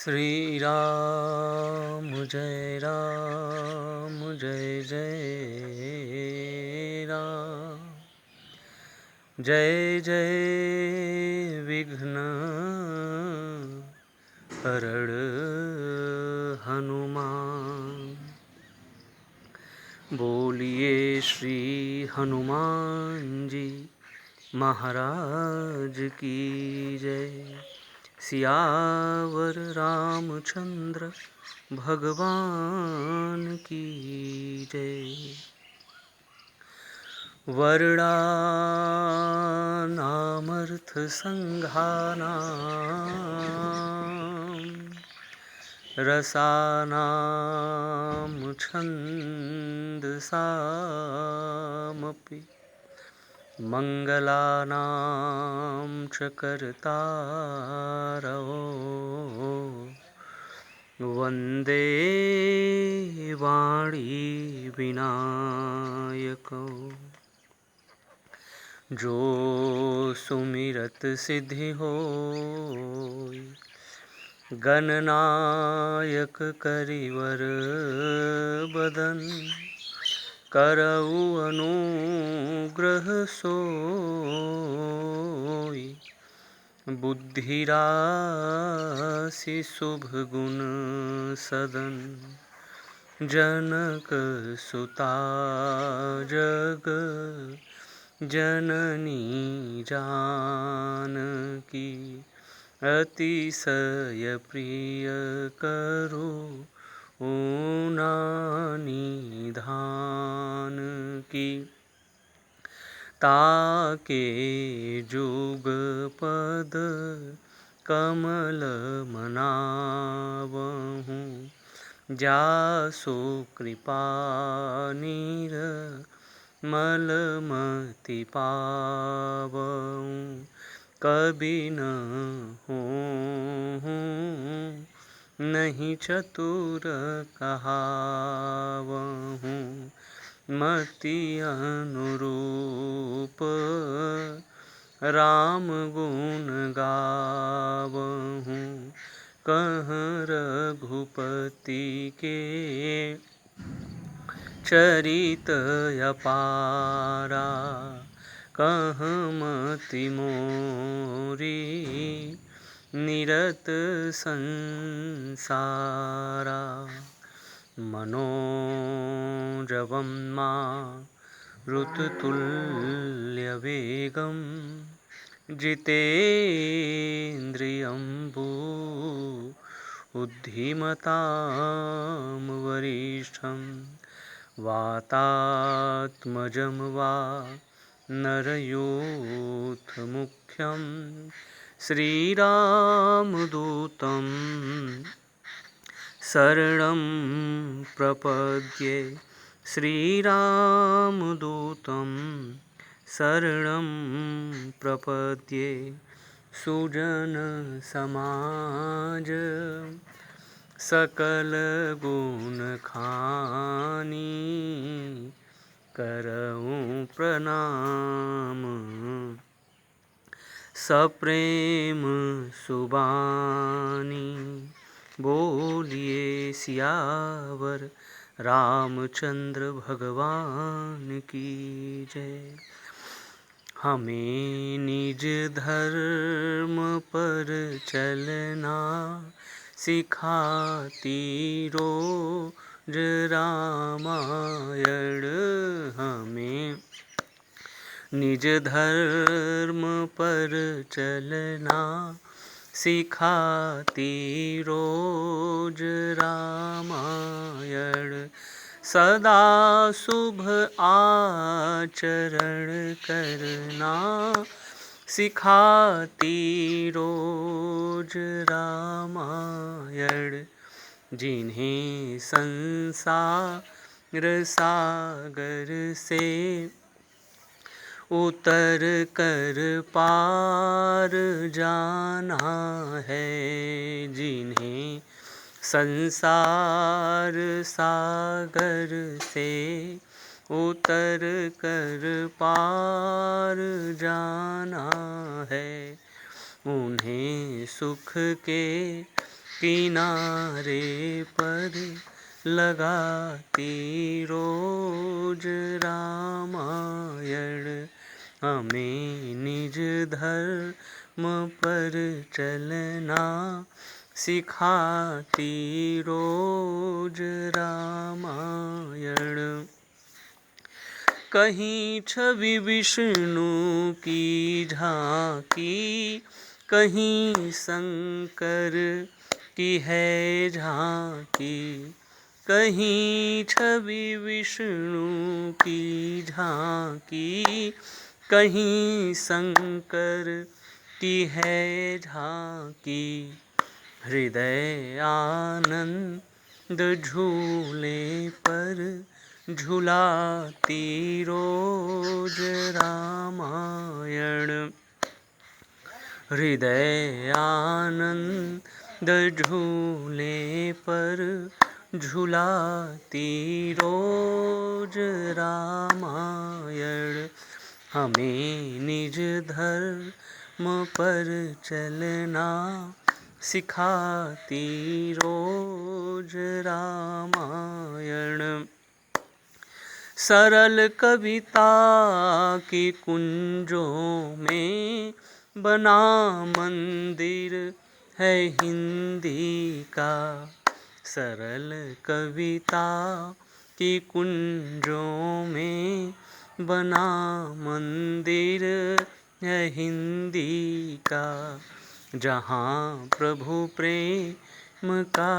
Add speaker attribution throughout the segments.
Speaker 1: श्री राम जय जय राम। जय जय विघ्न हरण हनुमान। बोलिए श्री हनुमान जी महाराज की जय। सियावर रामचंद्र भगवान की जय। वर्णानामर्थ संघानां रसानां छन्दसामपि मंगलानां च कर्तारौ वन्दे वाणी विनायकौ। जो सुमिरत सिद्धि होय गणनायक करिवर बदन। करऊ अनुग्रह सोई बुद्धि राशि शुभ गुण सदन। जनक सुता जग जननी जानकी। अतिशय प्रिय करु निधान की। ताके जुग पद कमल मनावहु। जासु कृपा निर्मलमति पावहु। कबि नहुँ नहीं चतुर कहावहु। मति अनुरूप राम गुण गावहु। कहँ रघुपति के चरित अपारा। कहँ मति मोरी निरत संसारा। मनोजवं मारुततुल्यवेगं जितेन्द्रियं बुद्धिमतां वरिष्ठं। वातात्मजं वानरयूथमुख्यं श्रीरामदूतं शरणं प्रपद्ये। श्रीरामदूतं शरणं प्रपद्ये। सुजन समाज सकल गुण खानी। करऊं प्रणाम सप्रेम सुबानी। बोलिए सियावर रामचंद्र भगवान की जय। हमें निज धर्म पर चलना सिखाती रोज रामायण। हमें निज धर्म पर चलना सिखाती रोज रामायण। सदा शुभ आचरण करना सिखाती रोज रामायण। जिन्हें संसार सागर से उतर कर पार जाना है। जिन्हें संसार सागर से उतर कर पार जाना है। उन्हें सुख के किनारे पर लगाती रोज रामायण, हमें निज धर्म पर चलना सिखाती रोज रामायण। कहीं छवि विष्णु की झांकी, कहीं शंकर की है झांकी, कहीं छवि विष्णु की झांकी, कहीं शंकर की है झांकी। हृदय आनंद झूले पर झुलाती रोज रामायण, हृदय आनंद झूले पर झुलाती रोज रामायण, हमें निज धर्म पर चलना सिखाती रोज रामायण। सरल कविता की कुंजों में बना मंदिर है हिंदी का, सरल कविता की कुंजों में बना मंदिर है हिंदी का, जहाँ प्रभु प्रेम का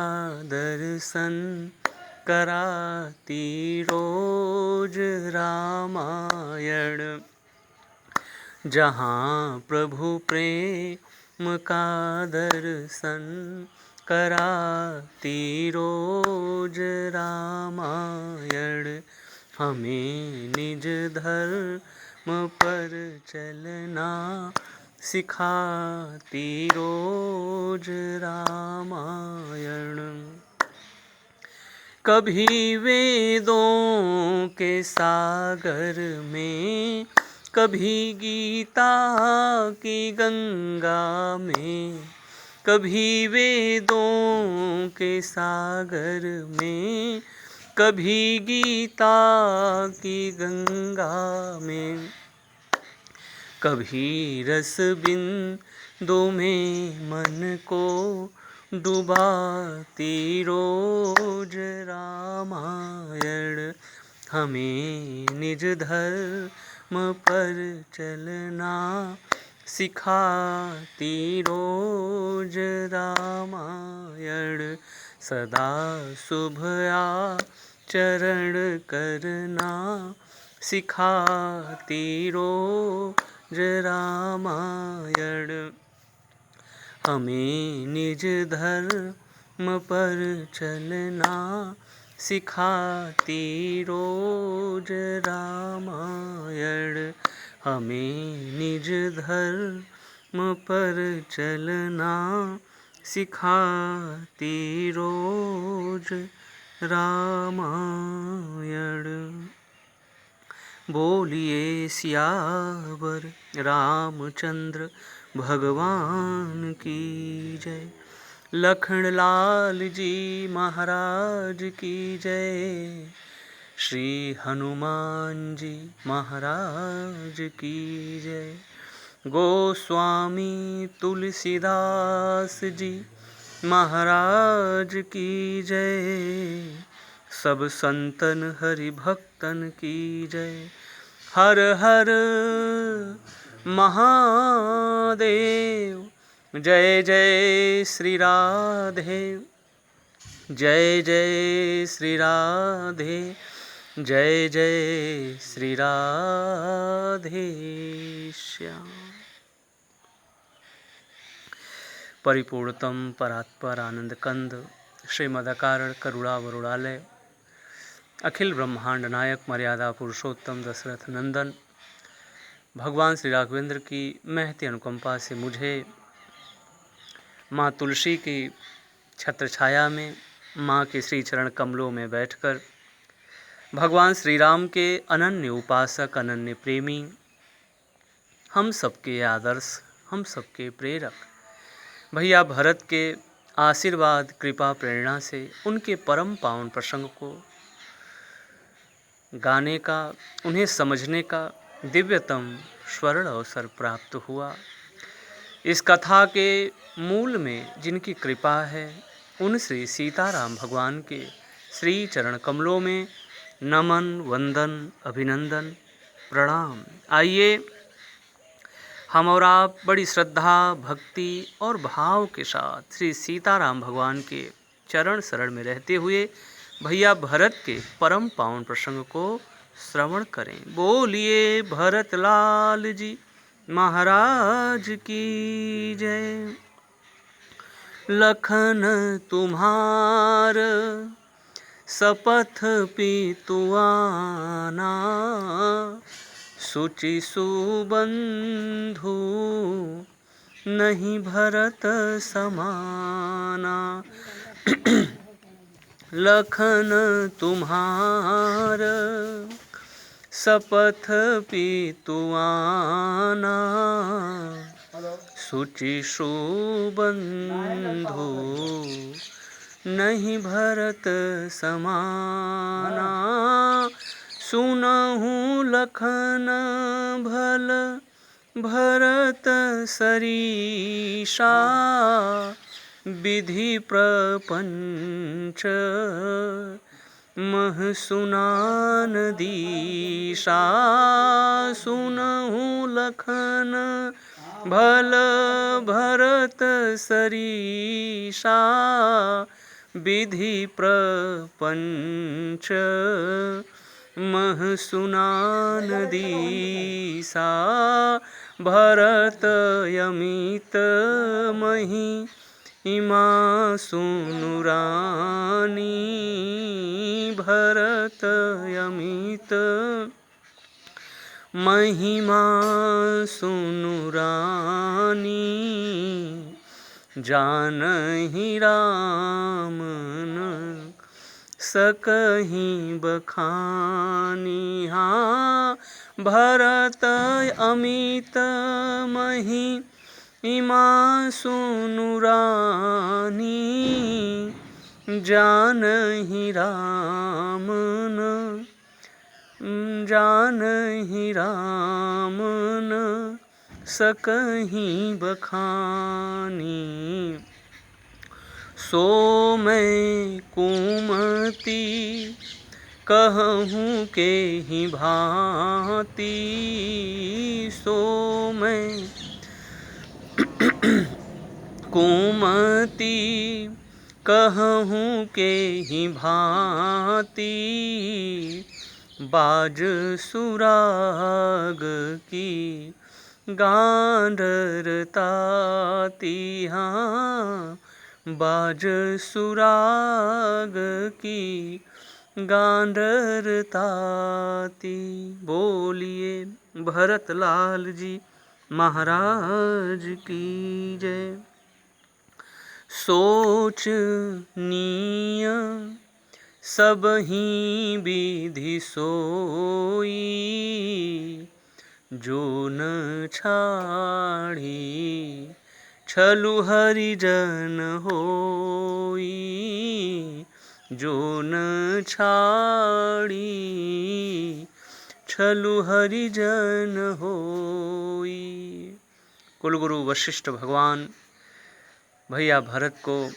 Speaker 1: दर्शन कराती रोज रामायण, जहाँ प्रभु प्रेम का दर्शन कराती रोज रामायण, हमें निज धर्म पर चलना सिखाती रोज रामायण। कभी वेदों के सागर में, कभी गीता की गंगा में, कभी वेदों के सागर में, कभी गीता की गंगा में, कभी रस बिंदु में मन को डुबाती रोज रामायण, हमें निज धर्म पर चलना सिखाती रोज रामायण, सदा शुभ आचरण करना सिखाती रोज रामायण, हमें निज धर्म पर चलना सिखाती रोज रामायण, हमें निज धर्म पर चलना सिखाती रोज रामायण। बोलिए सियावर रामचंद्र भगवान की जय, लखन लाल जी महाराज की जय, श्री हनुमान जी महाराज की जय, गोस्वामी तुलसीदास जी महाराज की जय, सब संतन हरि भक्तन की जय। हर हर महादेव, जय जय श्री राधे, जय जय श्री राधे, जय जय श्री राधे श्याम। परिपूर्णतम परात्पर आनंद कंद श्रीमद् अकारण करुणावरुणालय, अखिल ब्रह्मांड नायक मर्यादा पुरुषोत्तम दशरथ नंदन भगवान श्री राघवेंद्र की महती अनुकंपा से मुझे माँ तुलसी की छत्र छाया में, माँ के श्री चरण कमलों में बैठकर भगवान श्री राम के अनन्य उपासक, अनन्य प्रेमी, हम सबके आदर्श, हम सबके प्रेरक भैया भरत के आशीर्वाद कृपा प्रेरणा से उनके परम पावन प्रसंग को गाने का, उन्हें समझने का दिव्यतम स्वर्ण अवसर प्राप्त हुआ। इस कथा के मूल में जिनकी कृपा है उन श्री सीताराम भगवान के श्री चरण कमलों में नमन, वंदन, अभिनंदन, प्रणाम। आइए हम और आप बड़ी श्रद्धा, भक्ति और भाव के साथ श्री सीताराम भगवान के चरण शरण में रहते हुए भैया भरत के परम पावन प्रसंग को श्रवण करें। बोलिए भरत लाल जी महाराज की जय। लखन तुम्हार शपथ पितुआना, सुचि सुबंधु नहीं भरत समाना। लखन तुम्हार शपथ पितुआना, सुचि सुबंधु नहीं भरत समाना। सुनहु लखन भल भरत सरीसा, विधि प्रपंच मह सुनान दीसा। सुनहु लखन भल भरत सरीसा, विधि प्रपंच मह सुनान दीसा। भरत यमित मही इमा सुनु रानी, भरत यमित महिमा सुनु रानी। जानहि राम न सकहि बखानी। हाँ भरत अमित मही इमा सुनु रानी, जानहि राम न सकहि बखानी। सो मैं कुमति कहूँ के ही भांति, सो मैं कुमति कहूँ के ही भांति। बाज सुराग की गांडरताती। हाँ बाज सुराग की गांडरताती। बोलिए भरत लाल जी महाराज की जय। सोचनीय सबहि विधि सोई, जो न छाड़ी छलु हरिजन होई। जो न छाड़ी छलु हरिजन होई। कुलगुरु वशिष्ठ भगवान भैया भरत को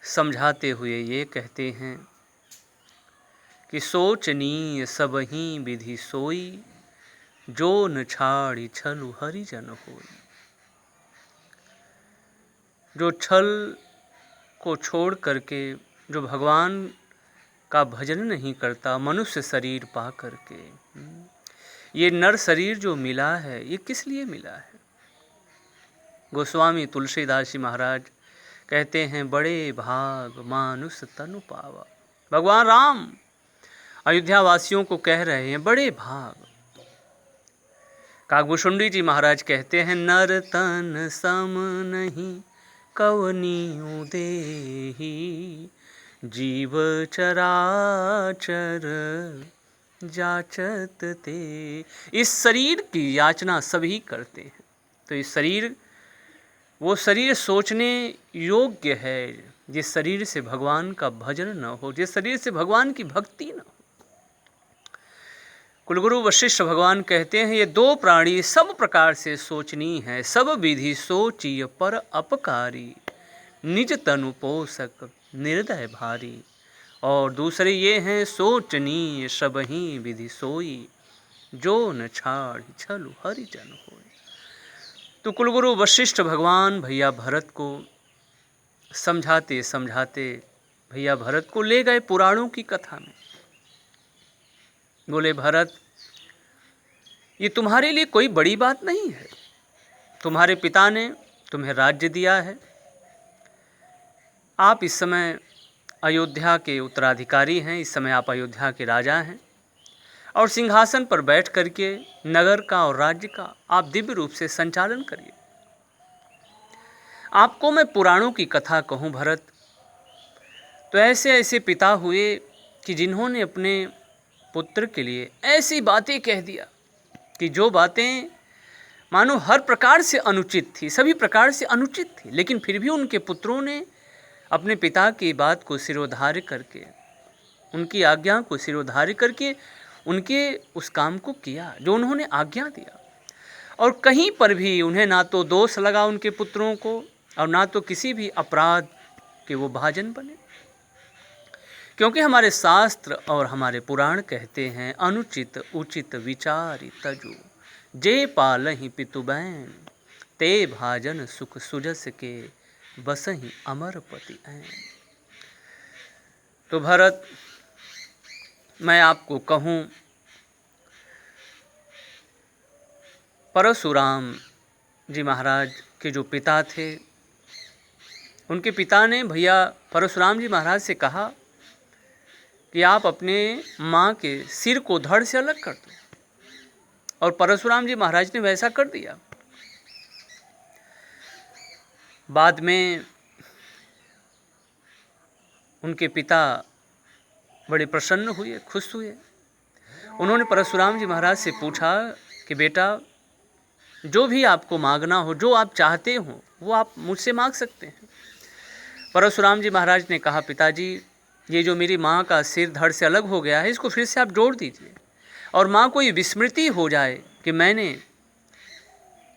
Speaker 1: समझाते हुए ये कहते हैं कि सोचनीय सबहि विधि सोई, जो न छाड़ी छलु हरिजन होई। जो छल को छोड़ करके जो भगवान का भजन नहीं करता, मनुष्य शरीर पा करके, ये नर शरीर जो मिला है ये किस लिए मिला है। गोस्वामी तुलसीदास जी महाराज कहते हैं बड़े भाग मानुष तनु पावा। भगवान राम अयोध्या वासियों को कह रहे हैं बड़े भाग। काकभूषुंडी जी महाराज कहते हैं नर तन सम नहीं कवनी देही, जीव चराचर जाचत ते। इस शरीर की याचना सभी करते हैं। तो इस शरीर वो शरीर सोचने योग्य है जिस शरीर से भगवान का भजन न हो, जिस शरीर से भगवान की भक्ति न हो। कुलगुरु वशिष्ठ भगवान कहते हैं ये दो प्राणी सब प्रकार से सोचनीय है, सब विधि सोचिय पर अपकारी, निज तनु पोषक निर्दय भारी। और दूसरे ये हैं सोचनीय सबही विधि सोई, जो न छाड़ छलु हरिजन होय। तो कुलगुरु वशिष्ठ भगवान भैया भरत को समझाते समझाते भैया भरत को ले गए पुराणों की कथा में। बोले भरत, ये तुम्हारे लिए कोई बड़ी बात नहीं है। तुम्हारे पिता ने तुम्हें राज्य दिया है, आप इस समय अयोध्या के उत्तराधिकारी हैं, इस समय आप अयोध्या के राजा हैं और सिंहासन पर बैठ करके नगर का और राज्य का आप दिव्य रूप से संचालन करिए। आपको मैं पुराणों की कथा कहूँ भरत, तो ऐसे ऐसे पिता हुए कि जिन्होंने अपने पुत्र के लिए ऐसी बातें कह दिया कि जो बातें मानो हर प्रकार से अनुचित थी, सभी प्रकार से अनुचित थी, लेकिन फिर भी उनके पुत्रों ने अपने पिता की बात को सिरोधार्य करके, उनकी आज्ञा को सिरोधार्य करके उनके उस काम को किया जो उन्होंने आज्ञा दिया। और कहीं पर भी उन्हें ना तो दोष लगा उनके पुत्रों को और ना तो किसी भी अपराध के वो भाजन बने, क्योंकि हमारे शास्त्र और हमारे पुराण कहते हैं अनुचित उचित विचारि तजु, जे पालहि पितुबैन, ते भाजन सुख सुजस के, बसहि अमरपति ऐन। तो भरत, मैं आपको कहूँ, परशुराम जी महाराज के जो पिता थे, उनके पिता ने भैया परशुराम जी महाराज से कहा कि आप अपने माँ के सिर को धड़ से अलग कर दो, और परशुराम जी महाराज ने वैसा कर दिया। बाद में उनके पिता बड़े प्रसन्न हुए, खुश हुए। उन्होंने परशुराम जी महाराज से पूछा कि बेटा, जो भी आपको मांगना हो, जो आप चाहते हो, वो आप मुझसे मांग सकते हैं। परशुराम जी महाराज ने कहा, पिताजी, ये जो मेरी माँ का सिर धड़ से अलग हो गया है, इसको फिर से आप जोड़ दीजिए, और माँ को ये विस्मृति हो जाए कि मैंने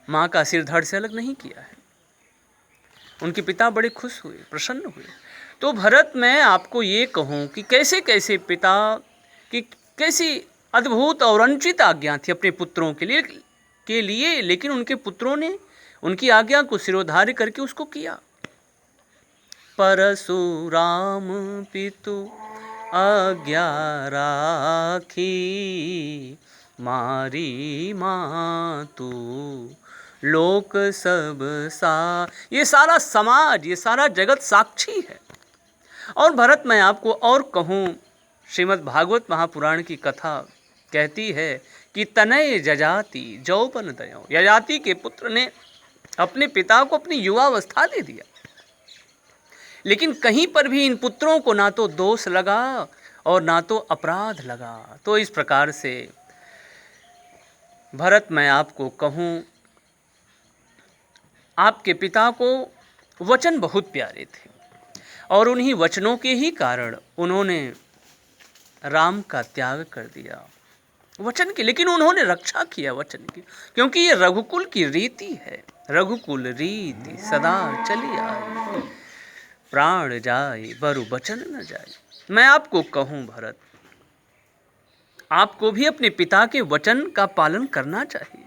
Speaker 1: माँ का सिर धड़ से अलग नहीं किया है। उनके पिता बड़े खुश हुए, प्रसन्न हुए। तो भरत, मैं आपको ये कहूँ कि कैसे कैसे पिता की कैसी अद्भुत और अनुचित आज्ञा थी अपने पुत्रों के लिए, लेकिन उनके पुत्रों ने उनकी आज्ञा को सिरोधार्य करके उसको किया। परशुराम पितु आज्ञा राखी, मारी मातु लोक सब सा। ये सारा समाज, ये सारा जगत साक्षी है। और भरत, मैं आपको और कहूँ, श्रीमद् भागवत महापुराण की कथा कहती है कि तनय जजाति जौवन दयो, यजाति के पुत्र ने अपने पिता को अपनी युवावस्था दे दिया, लेकिन कहीं पर भी इन पुत्रों को ना तो दोष लगा और ना तो अपराध लगा। तो इस प्रकार से भरत, मैं आपको कहूँ, आपके पिता को वचन बहुत प्यारे थे और उन्हीं वचनों के ही कारण उन्होंने राम का त्याग कर दिया वचन की, लेकिन उन्होंने रक्षा किया वचन की, क्योंकि ये रघुकुल की रीति है। रघुकुल रीति सदा चली आई, प्राण जाए बरु वचन न जाए। मैं आपको कहूँ भरत, आपको भी अपने पिता के वचन का पालन करना चाहिए।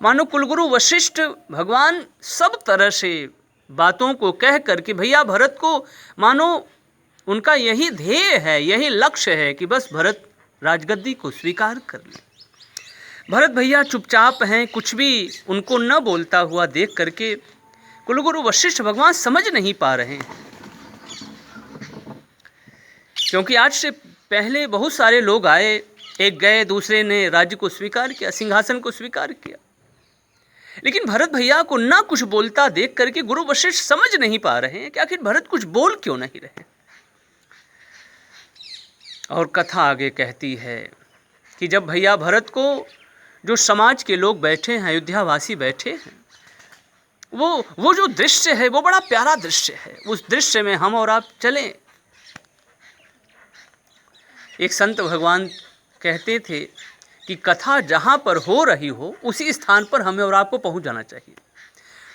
Speaker 1: मानो कुलगुरु वशिष्ठ भगवान सब तरह से बातों को कह करके भैया भरत को, मानो उनका यही ध्येय है, यही लक्ष्य है कि बस भरत राजगद्दी को स्वीकार कर ले। भरत भैया चुपचाप हैं, कुछ भी उनको न बोलता हुआ देख करके कुलगुरु वशिष्ठ भगवान समझ नहीं पा रहे हैं, क्योंकि आज से पहले बहुत सारे लोग आए, एक गए, दूसरे ने राज्य को स्वीकार किया, सिंहासन को स्वीकार किया, लेकिन भरत भैया को ना कुछ बोलता देख करके गुरु वशिष्ठ समझ नहीं पा रहे हैं कि आखिर भरत कुछ बोल क्यों नहीं रहे। और कथा आगे कहती है कि जब भैया भरत को जो समाज के लोग बैठे हैं, अयोध्यावासी बैठे हैं, वो जो दृश्य है वो बड़ा प्यारा दृश्य है, उस दृश्य में हम और आप चलें। एक संत भगवान कहते थे कि कथा जहाँ पर हो रही हो उसी स्थान पर हमें और आपको पहुँच जाना चाहिए।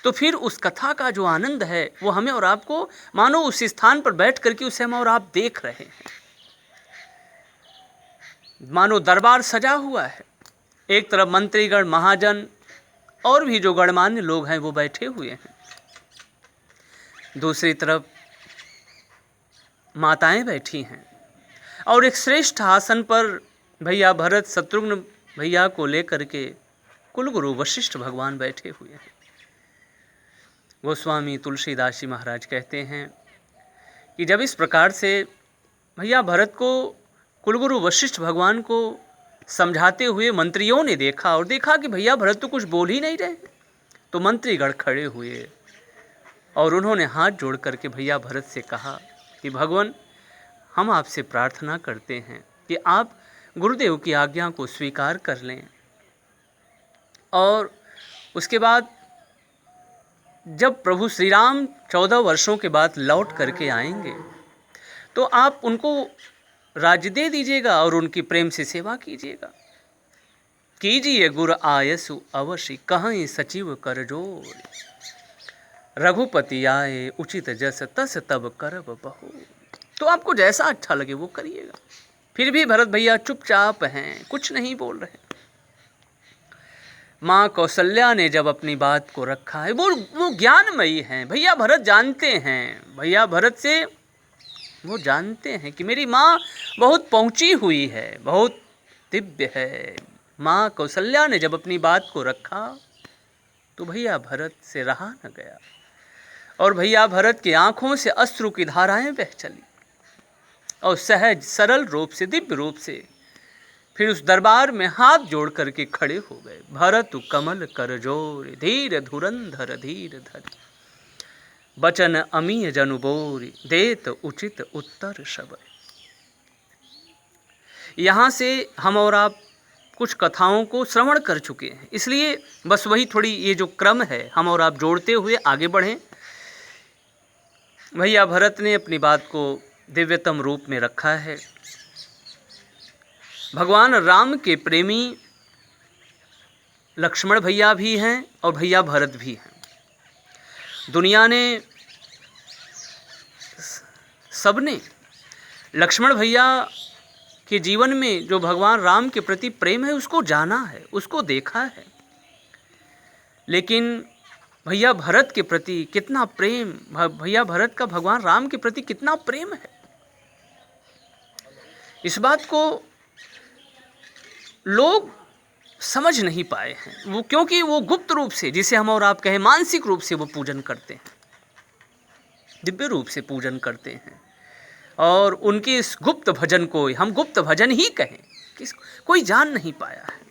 Speaker 1: तो फिर उस कथा का जो आनंद है वो हमें और आपको मानो उस स्थान पर बैठ करके उसे हम और आप देख रहे हैं। मानो दरबार सजा हुआ है, एक तरफ मंत्रीगण, महाजन और भी जो गणमान्य लोग हैं वो बैठे हुए हैं, दूसरी तरफ माताएं बैठी हैं और एक श्रेष्ठ आसन पर भैया भरत शत्रुघ्न भैया को लेकर के कुलगुरु वशिष्ठ भगवान बैठे हुए हैं। गोस्वामी तुलसीदास जी महाराज कहते हैं कि जब इस प्रकार से भैया भरत को कुलगुरु वशिष्ठ भगवान को समझाते हुए मंत्रियों ने देखा और देखा कि भैया भरत तो कुछ बोल ही नहीं रहे, तो मंत्रीगण खड़े हुए और उन्होंने हाथ जोड़ करके भैया भरत से कहा कि भगवान, हम आपसे प्रार्थना करते हैं कि आप गुरुदेव की आज्ञा को स्वीकार कर लें और उसके बाद जब प्रभु श्री राम 14 वर्षों के बाद लौट करके आएंगे तो आप उनको राज्य दे दीजिएगा और उनकी प्रेम से सेवा कीजिएगा। कीजिए गुर आयसु अवश्य कहीं सचिव कर जोर, रघुपति आए उचित जस तस तब करब बहु। तो आपको जैसा अच्छा लगे वो करिएगा। फिर भी भरत भैया चुपचाप हैं, कुछ नहीं बोल रहे। माँ कौशल्या ने जब अपनी बात को रखा है, वो ज्ञानमयी हैं, भैया भरत जानते हैं, भैया भरत से वो जानते हैं कि मेरी माँ बहुत पहुँची हुई है, बहुत दिव्य है। माँ कौशल्या ने जब अपनी बात को रखा तो भैया भरत से रहा न गया और भैया भरत की आंखों से अश्रु की धाराएं बह चली और सहज सरल रूप से, दिव्य रूप से फिर उस दरबार में हाथ जोड़ करके खड़े हो गए। भरत कमल कर जोर, धीर धुरंधर धीर धर, बचन अमीय जनु बोरी, देत उचित उत्तर शबर। यहाँ से हम और आप कुछ कथाओं को श्रवण कर चुके हैं, इसलिए बस वही थोड़ी ये जो क्रम है हम और आप जोड़ते हुए आगे बढ़ें। भैया भरत ने अपनी बात को दिव्यतम रूप में रखा है। भगवान राम के प्रेमी लक्ष्मण भैया भी हैं और भैया भरत भी हैं। दुनिया ने, सबने लक्ष्मण भैया के जीवन में जो भगवान राम के प्रति प्रेम है उसको जाना है, उसको देखा है, लेकिन भैया भरत के प्रति कितना प्रेम, भैया भरत का भगवान राम के प्रति कितना प्रेम है, इस बात को लोग समझ नहीं पाए हैं। वो क्योंकि वो गुप्त रूप से, जिसे हम और आप कहें मानसिक रूप से वो पूजन करते हैं, दिव्य रूप से पूजन करते हैं और उनके इस गुप्त भजन को हम गुप्त भजन ही कहें, कोई जान नहीं पाया है।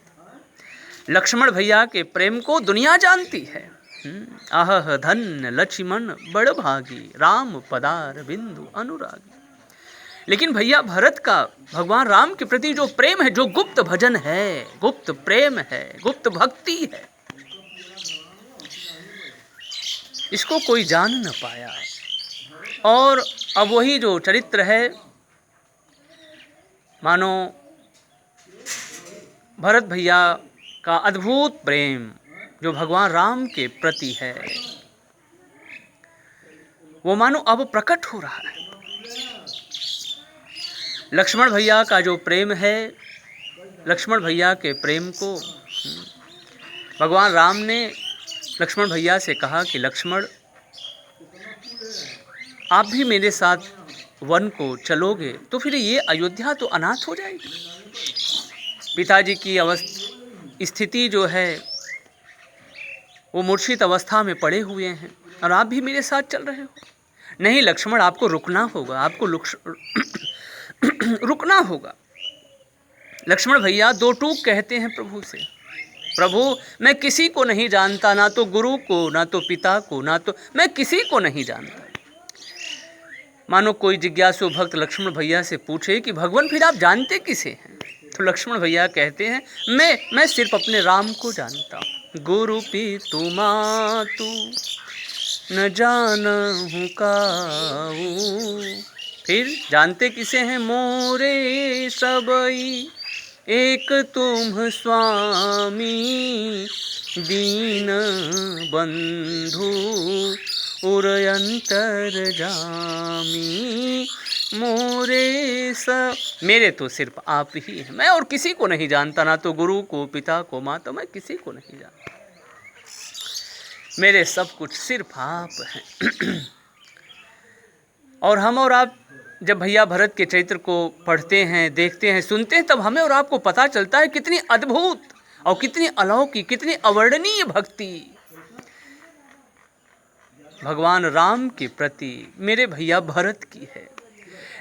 Speaker 1: लक्ष्मण भैया के प्रेम को दुनिया जानती है। आह धन्य लक्ष्मण बड़ भागी, राम पदार बिंदु अनुरागी। लेकिन भैया भरत का भगवान राम के प्रति जो प्रेम है, जो गुप्त भजन है, गुप्त प्रेम है, गुप्त भक्ति है, इसको कोई जान न पाया। और अब वही जो चरित्र है, मानो भरत भैया का अद्भुत प्रेम जो भगवान राम के प्रति है, वो मानो अब प्रकट हो रहा है। लक्ष्मण भैया का जो प्रेम है, लक्ष्मण भैया के प्रेम को भगवान राम ने लक्ष्मण भैया से कहा कि लक्ष्मण, आप भी मेरे साथ वन को चलोगे तो फिर ये अयोध्या तो अनाथ हो जाएगी। पिताजी की स्थिति जो है वो मूर्छित अवस्था में पड़े हुए हैं और आप भी मेरे साथ चल रहे हो। नहीं लक्ष्मण, आपको रुकना होगा, आपको रुकना होगा। लक्ष्मण भैया दो टूक कहते हैं प्रभु से, प्रभु मैं किसी को नहीं जानता, ना तो गुरु को, ना तो पिता को, ना तो मैं किसी को नहीं जानता। मानो कोई जिज्ञासु भक्त लक्ष्मण भैया से पूछे कि भगवान फिर आप जानते किसे हैं, तो लक्ष्मण भैया कहते हैं मैं सिर्फ अपने राम को जानता हूँ। गुरु पीतु मातु न जानहु काऊ। फिर जानते किसे हैं? मोरे सबई एक तुम स्वामी, दीन बंधु उरयंतर जामी। मोरे मेरे तो सिर्फ आप ही हैं, मैं और किसी को नहीं जानता, ना तो गुरु को, पिता को, माँ, तो मैं किसी को नहीं जानता। मेरे सब कुछ सिर्फ आप हैं। और हम और आप जब भैया भरत के चरित्र को पढ़ते हैं, देखते हैं, सुनते हैं, तब हमें और आपको पता चलता है कितनी अद्भुत और कितनी अलौकिक, कितनी अवर्णनीय भक्ति भगवान राम के प्रति मेरे भैया भरत की है।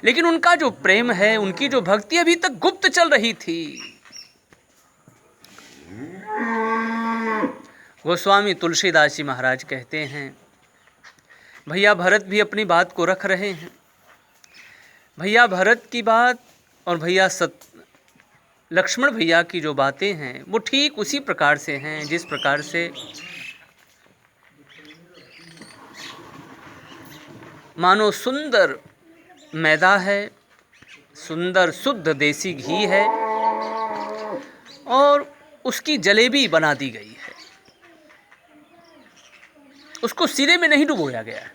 Speaker 1: लेकिन उनका जो प्रेम है, उनकी जो भक्ति अभी तक गुप्त चल रही थी। गोस्वामी तुलसीदास जी महाराज कहते हैं, भैया भरत भी अपनी बात को रख रहे हैं। भैया भरत की बात और भैया लक्ष्मण भैया की जो बातें हैं वो ठीक उसी प्रकार से हैं जिस प्रकार से मानो सुंदर मैदा है, सुंदर शुद्ध देसी घी है और उसकी जलेबी बना दी गई है। उसको सिरे में नहीं डुबोया गया है।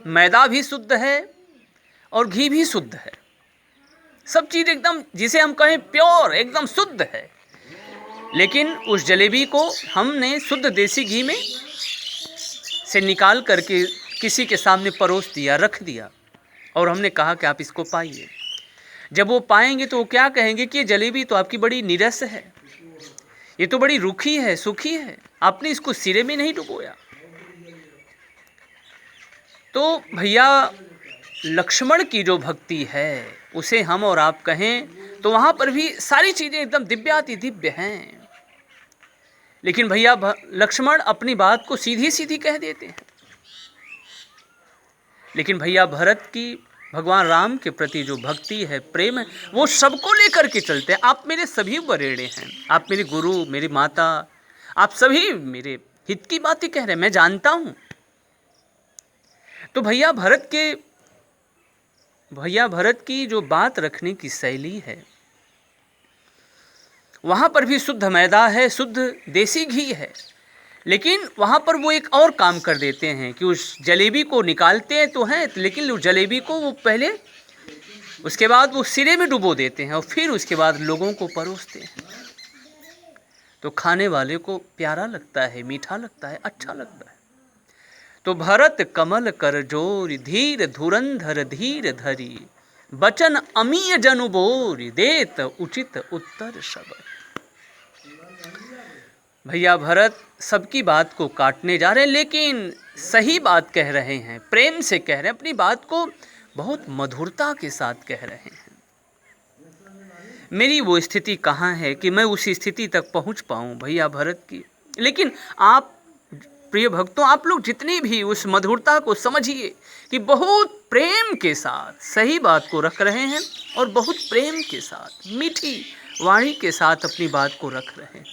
Speaker 1: मैदा भी शुद्ध है और घी भी शुद्ध है, सब चीज़ एकदम जिसे हम कहें प्योर, एकदम शुद्ध है। लेकिन उस जलेबी को हमने शुद्ध देसी घी में से निकाल करके किसी के सामने परोस दिया, रख दिया और हमने कहा कि आप इसको पाइए। जब वो पाएंगे तो वो क्या कहेंगे कि ये जलेबी तो आपकी बड़ी नीरस है, ये तो बड़ी रूखी है, सूखी है, आपने इसको सिरे में नहीं डुबोया। तो भैया लक्ष्मण की जो भक्ति है उसे हम और आप कहें तो वहाँ पर भी सारी चीज़ें एकदम दिव्याति दिव्य हैं। लेकिन भैया लक्ष्मण अपनी बात को सीधी सीधी कह देते हैं। लेकिन भैया भरत की भगवान राम के प्रति जो भक्ति है, प्रेम है, वो सबको लेकर के चलते हैं। आप मेरे सभी वरेण्य हैं, आप मेरे गुरु, मेरी माता, आप सभी मेरे हित की बातें कह रहे हैं, मैं जानता हूँ। तो भैया भरत की जो बात रखने की शैली है, वहाँ पर भी शुद्ध मैदा है, शुद्ध देसी घी है, लेकिन वहाँ पर वो एक और काम कर देते हैं कि उस जलेबी को निकालते हैं तो हैं, लेकिन उस जलेबी को वो पहले उसके बाद वो सिरे में डुबो देते हैं और फिर उसके बाद लोगों को परोसते हैं। तो खाने वाले को प्यारा लगता है, मीठा लगता है, अच्छा लगता है। तो भरत कमल कर जोर, धीर धुरंधर धीर धरी, बचन अमीय जनु बोर, देत उचित उत्तर सब। भैया भरत सबकी बात को काटने जा रहे हैं, लेकिन सही बात कह रहे हैं, प्रेम से कह रहे हैं, अपनी बात को बहुत मधुरता के साथ कह रहे हैं। मेरी वो स्थिति कहाँ है कि मैं उस स्थिति तक पहुँच पाऊँ भैया भरत की। लेकिन आप प्रिय भक्तों, आप लोग जितनी भी उस मधुरता को समझिए कि बहुत प्रेम के साथ सही बात को रख रहे हैं और बहुत प्रेम के साथ मीठी वाणी के साथ अपनी बात को रख रहे हैं।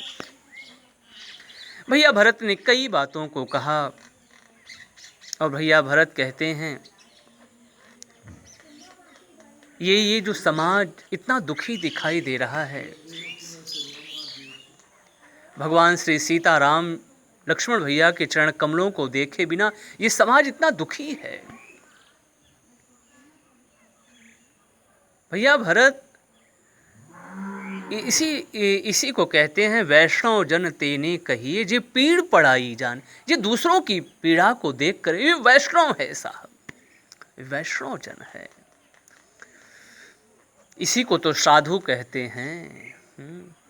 Speaker 1: भैया भरत ने कई बातों को कहा और भैया भरत कहते हैं ये जो समाज इतना दुखी दिखाई दे रहा है, भगवान श्री सीताराम लक्ष्मण भैया के चरण कमलों को देखे बिना ये समाज इतना दुखी है। भैया भरत इसी को कहते हैं वैष्णव जन तेने कहिए जे पीड़ पड़ाई जान। ये दूसरों की पीड़ा को देख कर ये वैष्णव है साहब, वैष्णव जन है। इसी को तो साधु कहते हैं।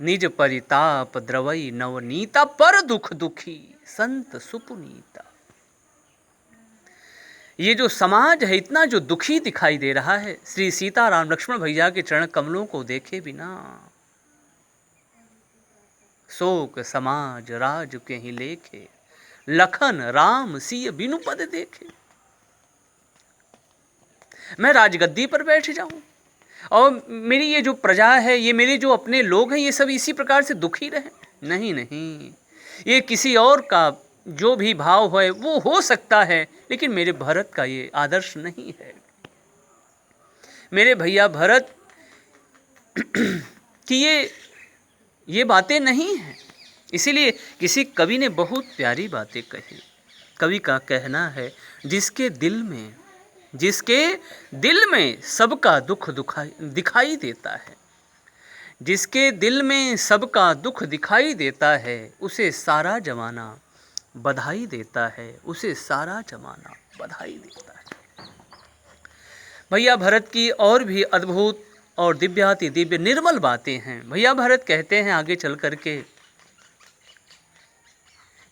Speaker 1: निज परिताप द्रवई नवनीता, पर दुख दुखी संत सुपुनीता। ये जो समाज है इतना जो दुखी दिखाई दे रहा है, श्री सीताराम लक्ष्मण भैया के चरण कमलों को देखे बिना। शोक समाज राज के ही लेखे, लखन राम सिय बिनु पद देखे। मैं राजगद्दी पर बैठ जाऊं और मेरी ये जो प्रजा है, ये मेरे जो अपने लोग हैं, ये सब इसी प्रकार से दुखी रहे? नहीं नहीं, ये किसी और का जो भी भाव है वो हो सकता है, लेकिन मेरे भरत का ये आदर्श नहीं है। मेरे भैया भरत कि ये बातें नहीं हैं। इसीलिए किसी कवि ने बहुत प्यारी बातें कही। कवि का कहना है, जिसके दिल में सबका दुख दिखाई देता है, जिसके दिल में सबका दुख दिखाई देता है, उसे सारा जमाना बधाई देता है, उसे सारा जमाना बधाई देता है। भैया भरत की और भी अद्भुत और दिव्याति दिव्य निर्मल बातें हैं। भैया भरत कहते हैं आगे चल करके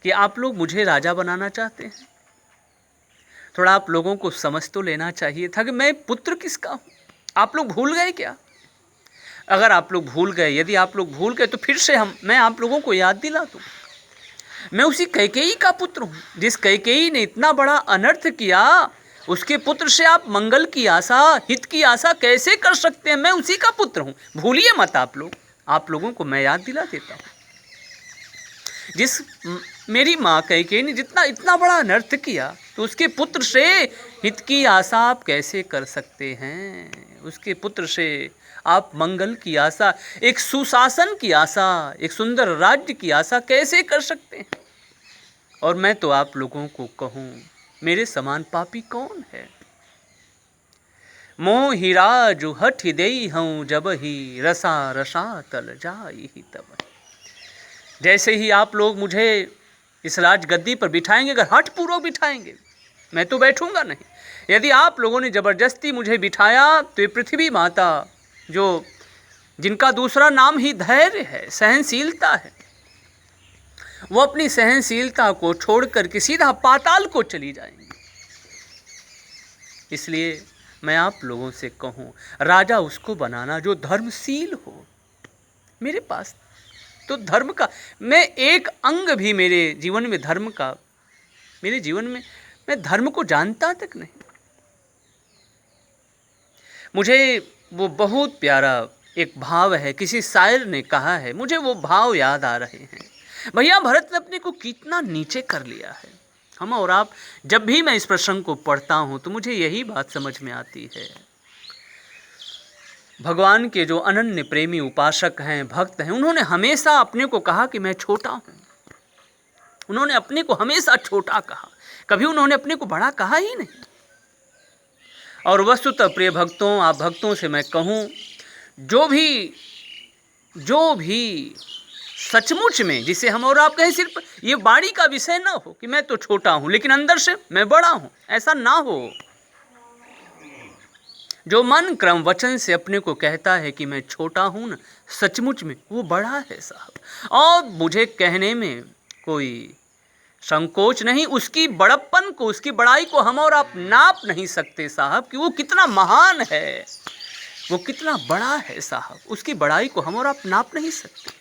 Speaker 1: कि आप लोग मुझे राजा बनाना चाहते हैं, थोड़ा आप लोगों को समझ तो लेना चाहिए था कि मैं पुत्र किसका हूँ। आप लोग भूल गए क्या? अगर आप लोग भूल गए, यदि आप लोग भूल गए तो फिर से मैं आप लोगों को याद दिला दूँ। मैं उसी कैकेयी का पुत्र हूँ, जिस कैकेयी ने इतना बड़ा अनर्थ किया, उसके पुत्र से आप मंगल की आशा, हित की आशा कैसे कर सकते हैं? मैं उसी का पुत्र हूँ, भूलिए मत आप लोग। आप लोगों को मैं याद दिला देता हूँ, जिस मेरी माँ कैकेयी ने जितना इतना बड़ा अनर्थ किया, तो उसके पुत्र से हित की आशा आप कैसे कर सकते हैं? उसके पुत्र से आप मंगल की आशा, एक सुशासन की आशा, एक सुंदर राज्य की आशा कैसे कर सकते हैं? और मैं तो आप लोगों को कहूँ, मेरे समान पापी कौन है? मोहि राजु हठ देई हूँ, जब ही रसा रसा तल जाई ही तब। जैसे ही आप लोग मुझे इस राज गद्दी पर बिठाएंगे, अगर हठ पूर्वक बिठाएंगे, मैं तो बैठूंगा नहीं। यदि आप लोगों ने जबरदस्ती मुझे बिठाया, तो ये पृथ्वी माता, जो जिनका दूसरा नाम ही धैर्य है, सहनशीलता है, वो अपनी सहनशीलता को छोड़कर के सीधा पाताल को चली जाएंगी। इसलिए मैं आप लोगों से कहूँ, राजा उसको बनाना जो धर्मशील हो। मेरे पास तो धर्म का, मैं एक अंग भी मेरे जीवन में धर्म का, मेरे जीवन में मैं धर्म को जानता तक नहीं। मुझे वो बहुत प्यारा एक भाव है, किसी शायर ने कहा है, मुझे वो भाव याद आ रहे हैं। भैया भरत ने अपने को कितना नीचे कर लिया है। हम और आप, जब भी मैं इस प्रसंग को पढ़ता हूँ तो मुझे यही बात समझ में आती है। भगवान के जो अनन्य प्रेमी उपासक हैं, भक्त हैं, उन्होंने हमेशा अपने को कहा कि मैं छोटा हूँ। उन्होंने अपने को हमेशा छोटा कहा, कभी उन्होंने अपने को बड़ा कहा ही नहीं। और वस्तुतः प्रिय भक्तों, आप भक्तों से मैं कहूँ, जो भी सचमुच में, जिसे हम और आप कहें, सिर्फ ये बाणी का विषय ना हो कि मैं तो छोटा हूँ लेकिन अंदर से मैं बड़ा हूँ, ऐसा ना हो। जो मन क्रम वचन से अपने को कहता है कि मैं छोटा हूँ ना, सचमुच में वो बड़ा है साहब। और मुझे कहने में कोई संकोच नहीं, उसकी बड़प्पन को, उसकी बड़ाई को हम और आप नाप नहीं सकते साहब, कि वो कितना महान है, वो कितना बड़ा है साहब। उसकी बड़ाई को हम और आप नाप नहीं सकते।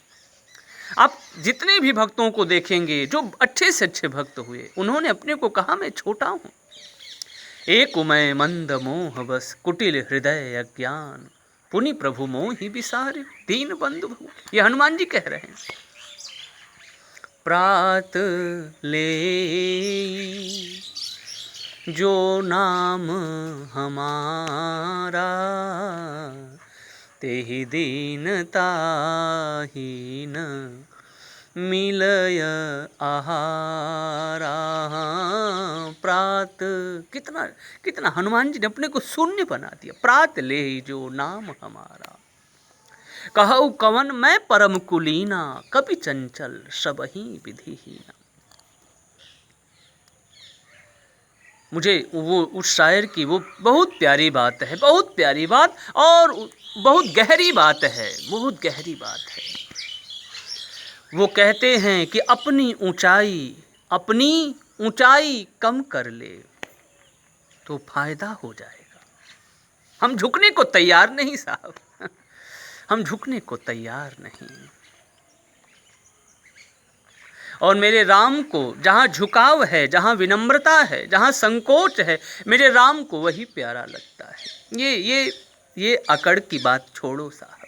Speaker 1: आप जितने भी भक्तों को देखेंगे, जो अच्छे से अच्छे भक्त हुए, उन्होंने अपने को कहा मैं छोटा हूँ। एक मैं मंद मोह बस, कुटिल हृदय अज्ञान, पुनि प्रभु मोहि बिसारे, दीन बंधु भव। ये हनुमान जी कह रहे हैं। प्रात ले जो नाम हमारा, तेहि दीनता हीन मिलय आहारा। प्रात, कितना कितना हनुमान जी ने अपने को शून्य बना दिया। प्रात ले जो नाम हमारा, कहऊ कवन मैं परम कुलीना, कपि चंचल सबही विधिहीना। मुझे वो उस शायर की वो बहुत प्यारी बात है, बहुत प्यारी बात, और बहुत गहरी बात है, बहुत गहरी बात है। वो कहते हैं कि अपनी ऊंचाई कम कर ले तो फायदा हो जाएगा। हम झुकने को तैयार नहीं साहब, हम झुकने को तैयार नहीं। और मेरे राम को जहाँ झुकाव है, जहाँ विनम्रता है, जहाँ संकोच है, मेरे राम को वही प्यारा लगता है। ये अकड़ की बात छोड़ो साहब।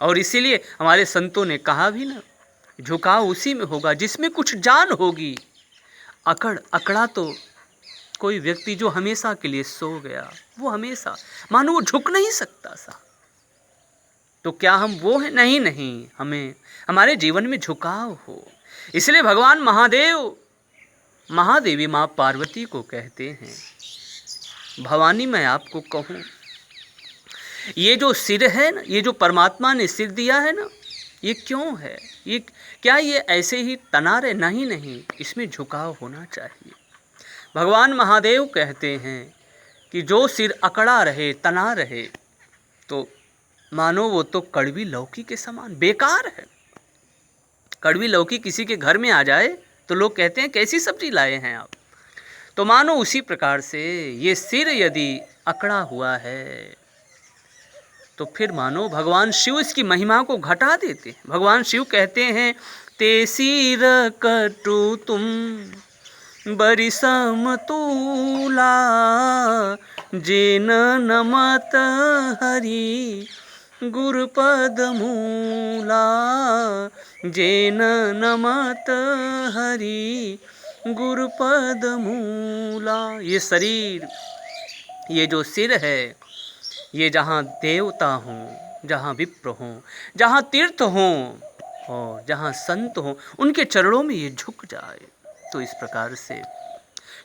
Speaker 1: और इसीलिए हमारे संतों ने कहा भी ना, झुकाव उसी में होगा जिसमें कुछ जान होगी। अकड़ा तो कोई व्यक्ति जो हमेशा के लिए सो गया, वो हमेशा मानो वो झुक नहीं सकता सा। तो क्या हम वो हैं? नहीं नहीं, हमें हमारे जीवन में झुकाव हो। इसलिए भगवान महादेवी माँ पार्वती को कहते हैं, भवानी मैं आपको कहूँ, ये जो सिर है ना, ये जो परमात्मा ने सिर दिया है ना, ये क्यों है? ये क्या ये ऐसे ही तना रहे? नहीं नहीं, इसमें झुकाव होना चाहिए। भगवान महादेव कहते हैं कि जो सिर अकड़ा रहे, तना रहे, तो मानो वो तो कड़वी लौकी के समान बेकार है। कड़वी लौकी किसी के घर में आ जाए तो लोग कहते हैं कैसी सब्जी लाए हैं आप। तो मानो उसी प्रकार से ये सिर यदि अकड़ा हुआ है तो फिर मानो भगवान शिव इसकी महिमा को घटा देते हैं। भगवान शिव कहते हैं, ते सिर कटु तुम बरी समतूला, जेन नमत हरि गुरुपद मूला, जेन नमत हरि गुरुपद मूला। ये शरीर, ये जो सिर है, ये जहाँ देवता हों, जहाँ विप्र हों, जहाँ तीर्थ हों और जहाँ संत हों, उनके चरणों में ये झुक जाए। तो इस प्रकार से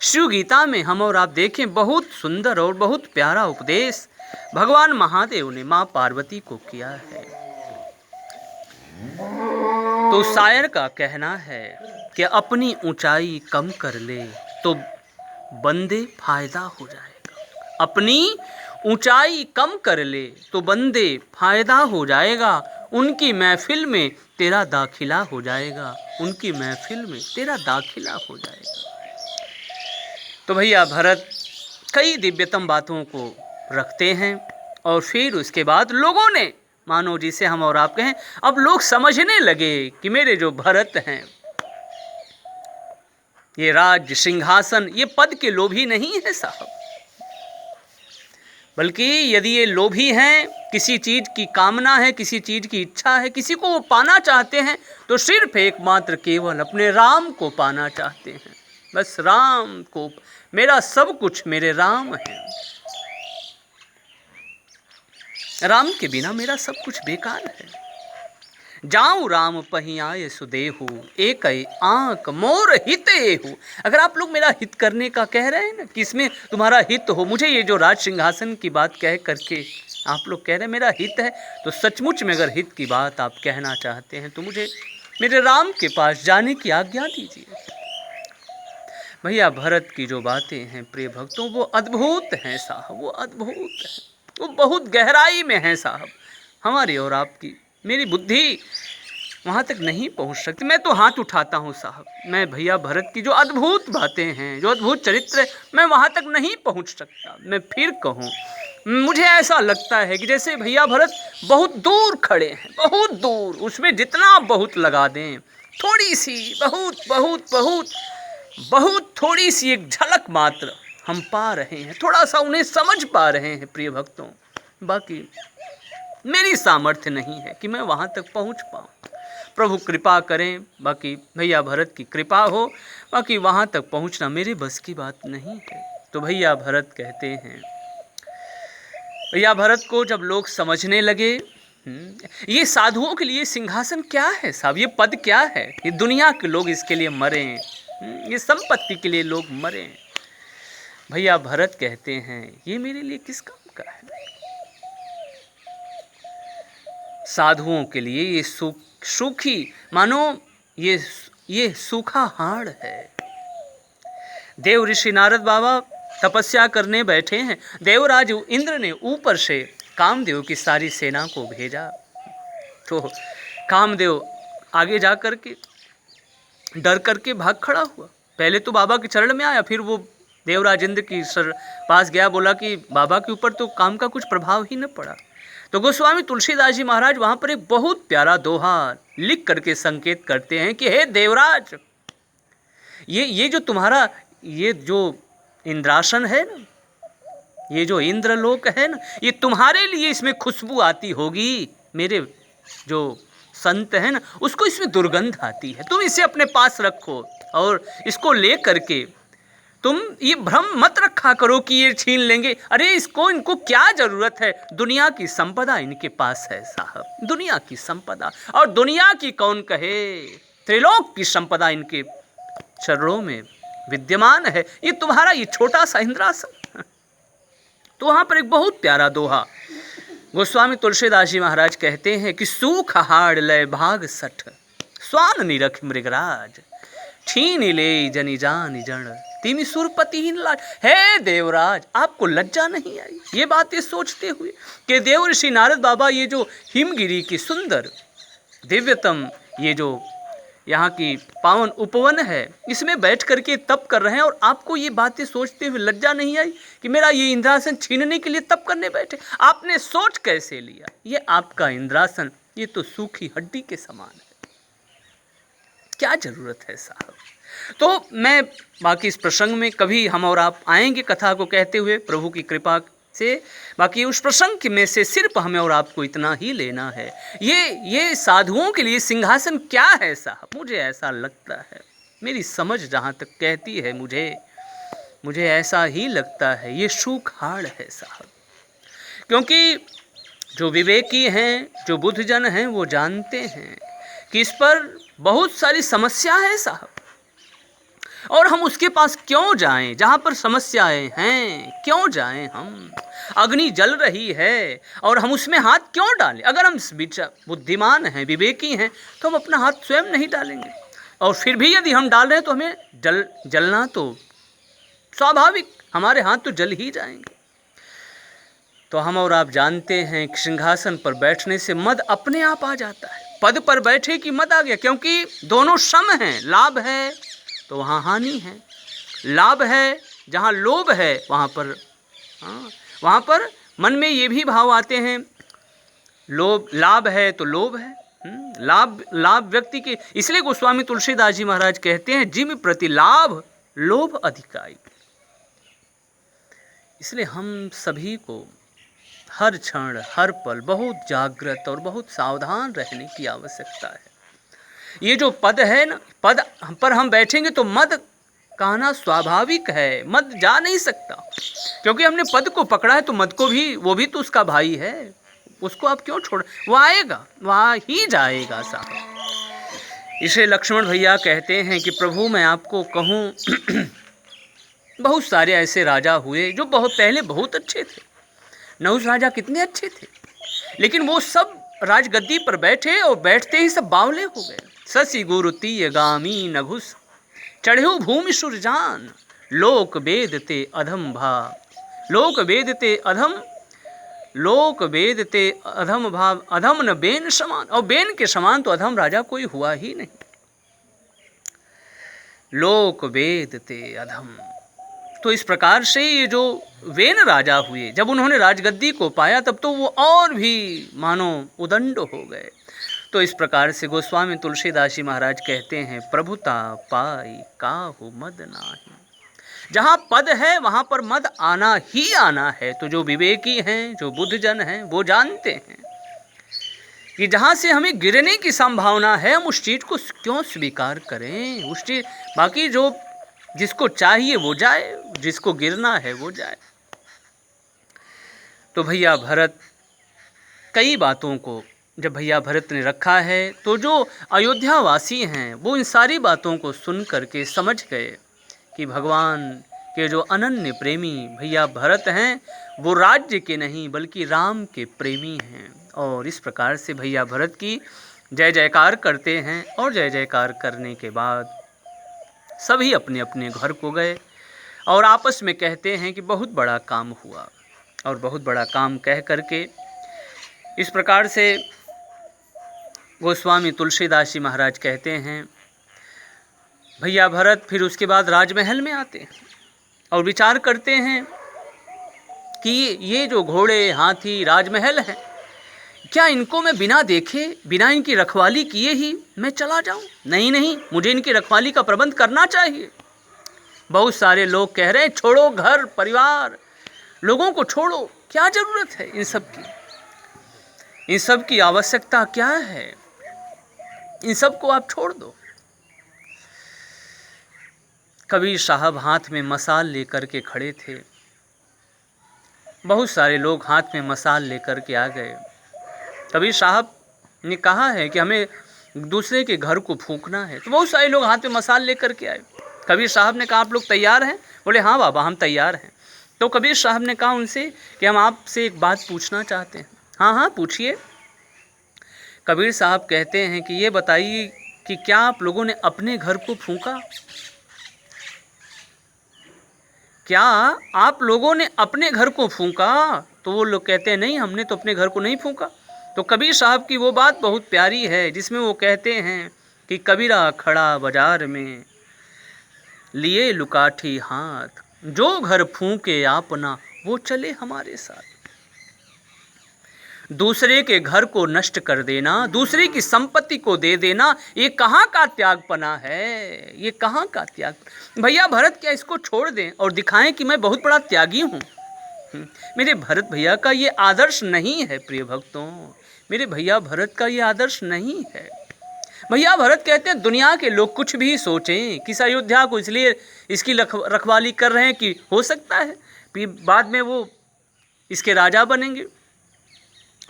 Speaker 1: शिव गीता में हम और आप देखें, बहुत सुंदर और बहुत प्यारा उपदेश भगवान महादेव ने माँ पार्वती को किया है। तो शायर का कहना है कि अपनी ऊंचाई कम कर ले तो बंदे फायदा हो जाएगा। अपनी ऊंचाई कम कर ले तो बंदे फायदा हो जाएगा। उनकी महफिल में तेरा दाखिला हो जाएगा, उनकी महफिल में तेरा दाखिला हो जाएगा। तो भैया भरत कई दिव्यतम बातों को रखते हैं और फिर उसके बाद लोगों ने, मानो जिसे हम और आप कहें, अब लोग समझने लगे कि मेरे जो भरत हैं, ये राज्य सिंहासन, ये पद के लोभी नहीं है साहब, बल्कि यदि ये लोभी हैं, किसी चीज़ की कामना है, किसी चीज़ की इच्छा है, किसी को वो पाना चाहते हैं, तो सिर्फ एकमात्र केवल अपने राम को पाना चाहते हैं। बस राम को, मेरा सब कुछ मेरे राम है, राम के बिना मेरा सब कुछ बेकार है। जाऊं राम पहियाए सुदेहु, एक आंख मोर हित एहु। अगर आप लोग मेरा हित करने का कह रहे हैं ना, कि इसमें तुम्हारा हित हो, मुझे ये जो राज सिंहासन की बात कह करके आप लोग कह रहे हैं मेरा हित है, तो सचमुच में अगर हित की बात आप कहना चाहते हैं तो मुझे मेरे राम के पास जाने की आज्ञा दीजिए। भैया भरत की जो बातें हैं प्रिय भक्तों, वो अद्भुत हैं साहब, वो अद्भुत हैं, वो बहुत गहराई में हैं साहब। हमारी और आपकी, मेरी बुद्धि वहाँ तक नहीं पहुँच सकती। मैं तो हाथ उठाता हूँ साहब, मैं भैया भरत की जो अद्भुत बातें हैं, जो अद्भुत चरित्र है, मैं वहाँ तक नहीं पहुँच सकता। मैं फिर कहूँ, मुझे ऐसा लगता है कि जैसे भैया भरत बहुत दूर खड़े हैं, बहुत दूर, उसमें जितना बहुत लगा दें, थोड़ी सी, बहुत बहुत बहुत बहुत थोड़ी सी एक झलक मात्र हम पा रहे हैं, थोड़ा सा उन्हें समझ पा रहे हैं प्रिय भक्तों। बाकी मेरी सामर्थ्य नहीं है कि मैं वहाँ तक पहुँच पाऊँ। प्रभु कृपा करें, बाकी भैया भरत की कृपा हो, बाकी वहाँ तक पहुँचना मेरे बस की बात नहीं है। तो भैया भरत कहते हैं, भैया भरत को जब लोग समझने लगे, ये साधुओं के लिए सिंहासन क्या है साहब, ये पद क्या है, ये दुनिया के लोग इसके लिए मरे हैं, ये संपत्ति के लिए लोग मरे हैं। भैया भरत कहते हैं, ये मेरे लिए किस काम का है। साधुओं के लिए ये सूखी, मानो ये सूखा हाड़ है। देव ऋषि नारद बाबा तपस्या करने बैठे हैं, देवराज इंद्र ने ऊपर से कामदेव की सारी सेना को भेजा। तो कामदेव आगे जा कर के डर करके भाग खड़ा हुआ। पहले तो बाबा के चरण में आया, फिर वो देवराज इंद्र की पास गया, बोला कि बाबा के ऊपर तो काम का कुछ प्रभाव ही न पड़ा। तो गोस्वामी तुलसीदास जी महाराज वहाँ पर एक बहुत प्यारा दोहा लिख करके संकेत करते हैं कि हे देवराज, ये जो तुम्हारा ये जो इंद्रासन है ना, ये जो इंद्रलोक है ना, ये तुम्हारे लिए इसमें खुशबू आती होगी। मेरे जो संत है ना, उसको इसमें दुर्गंध आती है। तुम इसे अपने पास रखो और इसको ले करके तुम ये भ्रम मत रखा करो कि ये छीन लेंगे। अरे इनको क्या जरूरत है, दुनिया की संपदा इनके पास है साहब, दुनिया की संपदा। और दुनिया की कौन कहे, त्रिलोक की संपदा इनके चरणों में विद्यमान है। ये तुम्हारा ये छोटा सा इंद्रासन। तो वहां पर एक बहुत प्यारा दोहा गोस्वामी तुलसीदास जी महाराज कहते हैं कि सूख हाड़ लय भाग सठ, स्वान निरख मृगराज, छीन ले जनि जान जन, तिमि सुरपतिहीन लाज। हे देवराज, आपको लज्जा नहीं आई ये बातें सोचते हुए कि देव ऋषि नारद बाबा ये जो हिमगिरी की सुंदर दिव्यतम ये जो यहाँ की पावन उपवन है, इसमें बैठ करके तप कर रहे हैं, और आपको ये बातें सोचते हुए लज्जा नहीं आई कि मेरा ये इंद्रासन छीनने के लिए तप करने बैठे? आपने सोच कैसे लिया? ये आपका इंद्रासन ये तो सूखी हड्डी के समान है, क्या जरूरत है साहब। तो मैं बाकी इस प्रसंग में कभी हम और आप आएंगे कथा को कहते हुए प्रभु की कृपा से। बाकी उस प्रसंग में से सिर्फ हमें और आपको इतना ही लेना है। ये साधुओं के लिए सिंहासन क्या है साहब, मुझे ऐसा लगता है, मेरी समझ जहाँ तक कहती है, मुझे ऐसा ही लगता है ये सूखाड़ है साहब। क्योंकि जो विवेकी हैं, जो बुद्धजन हैं, वो जानते हैं कि इस पर बहुत सारी समस्या है साहब, और हम उसके पास क्यों जाएं जहाँ पर समस्याएं हैं, क्यों जाएं हम? अग्नि जल रही है और हम उसमें हाथ क्यों डालें? अगर हम बुद्धिमान हैं, विवेकी हैं, तो हम अपना हाथ स्वयं नहीं डालेंगे, और फिर भी यदि हम डाल रहे हैं तो हमें जलना तो स्वाभाविक, हमारे हाथ तो जल ही जाएंगे। तो हम और आप जानते हैं कि सिंहासन पर बैठने से मद अपने आप आ जाता है। पद पर बैठे कि मद आ गया, क्योंकि दोनों सम हैं। लाभ है तो वहाँ हानि है, लाभ है जहाँ लोभ है वहाँ पर मन में ये भी भाव आते हैं, लाभ है तो लोभ है, लाभ व्यक्ति के। इसलिए गोस्वामी तुलसीदास जी महाराज कहते हैं जिम प्रति लाभ लोभ अधिकाई। इसलिए हम सभी को हर क्षण हर पल बहुत जागृत और बहुत सावधान रहने की आवश्यकता है। ये जो पद है ना, पद पर हम बैठेंगे तो मद का आना स्वाभाविक है, मद जा नहीं सकता, क्योंकि हमने पद को पकड़ा है तो मद को भी, वो भी तो उसका भाई है, उसको आप क्यों छोड़, वो आएगा, वहाँ ही जाएगा साहब। इसे लक्ष्मण भैया कहते हैं कि प्रभु मैं आपको कहूँ बहुत सारे ऐसे राजा हुए जो बहुत पहले बहुत अच्छे थे, नहुष राजा कितने अच्छे थे, लेकिन वो सब राजगद्दी पर बैठे और बैठते ही सब बावले हो गए। शशि गुरु तीय गामी नघुस, चढ़ो भूमि सुरजान, लोक वेदते अधम भाव, लोक वेदते अधम भाव, अधम न बेन समान। और बेन के समान तो अधम राजा कोई हुआ ही नहीं। लोक वेदते अधम, तो इस प्रकार से ये जो वेन राजा हुए, जब उन्होंने राजगद्दी को पाया तब तो वो और भी मानो उदंड हो गए। तो इस प्रकार से गोस्वामी तुलसीदास जी महाराज कहते हैं प्रभुता पाई काहू मद नाही। जहाँ पद है वहाँ पर मद आना ही आना है। तो जो विवेकी हैं, जो बुद्धजन हैं, वो जानते हैं कि जहाँ से हमें गिरने की संभावना है हम उस चीज़ को क्यों स्वीकार करें। उस चीज़ बाकी जो जिसको चाहिए वो जाए, जिसको गिरना है वो जाए। तो भैया भरत कई बातों को जब भैया भरत ने रखा है तो जो अयोध्या वासी हैं वो इन सारी बातों को सुन करके समझ गए कि भगवान के जो अनन्य प्रेमी भैया भरत हैं वो राज्य के नहीं बल्कि राम के प्रेमी हैं। और इस प्रकार से भैया भरत की जय जयकार करते हैं, और जय जयकार करने के बाद सभी अपने अपने घर को गए और आपस में कहते हैं कि बहुत बड़ा काम हुआ। और बहुत बड़ा काम कह करके इस प्रकार से गोस्वामी तुलसीदास जी महाराज कहते हैं भैया भरत फिर उसके बाद राजमहल में आते हैं और विचार करते हैं कि ये जो घोड़े हाथी राजमहल हैं, क्या इनको मैं बिना देखे, बिना इनकी रखवाली किए ही मैं चला जाऊं? नहीं, मुझे इनकी रखवाली का प्रबंध करना चाहिए। बहुत सारे लोग कह रहे हैं छोड़ो घर परिवार, लोगों को छोड़ो, क्या ज़रूरत है इन सब की आवश्यकता क्या है? इन सब को आप छोड़ दो। कबीर साहब हाथ में मसाल लेकर के खड़े थे। बहुत सारे लोग हाथ में मसाल लेकर के आ गए। कबीर साहब ने कहा है कि हमें दूसरे के घर को फूंकना है, तो बहुत सारे लोग हाथ में मसाल लेकर के आए। कबीर साहब ने कहा आप लोग तैयार हैं? बोले हाँ बाबा हम तैयार हैं। तो कबीर साहब ने कहा उनसे कि हम आपसे एक बात पूछना चाहते हैं। हाँ हाँ पूछिए। कबीर साहब कहते हैं कि ये बताइए कि क्या आप लोगों ने अपने घर को फूंका? क्या आप लोगों ने अपने घर को फूंका? तो वो लोग कहते हैं नहीं, हमने तो अपने घर को नहीं फूंका। तो कबीर साहब की वो बात बहुत प्यारी है जिसमें वो कहते हैं कि कबीरा खड़ा बाजार में लिए लुकाठी हाथ, जो घर फूंके अपना वो चले हमारे साथ। दूसरे के घर को नष्ट कर देना, दूसरे की संपत्ति को दे देना, ये कहाँ का त्यागपना है? ये कहाँ का त्याग? भैया भरत क्या इसको छोड़ दें और दिखाएं कि मैं बहुत बड़ा त्यागी हूँ? मेरे भरत भैया का ये आदर्श नहीं है प्रिय भक्तों। मेरे भैया भरत का ये आदर्श नहीं है। भैया भरत कहते हैं दुनिया के लोग कुछ भी सोचें, किस अयोध्या को इसलिए इसकी रखवाली कर रहे हैं कि हो सकता है कि बाद में वो इसके राजा बनेंगे।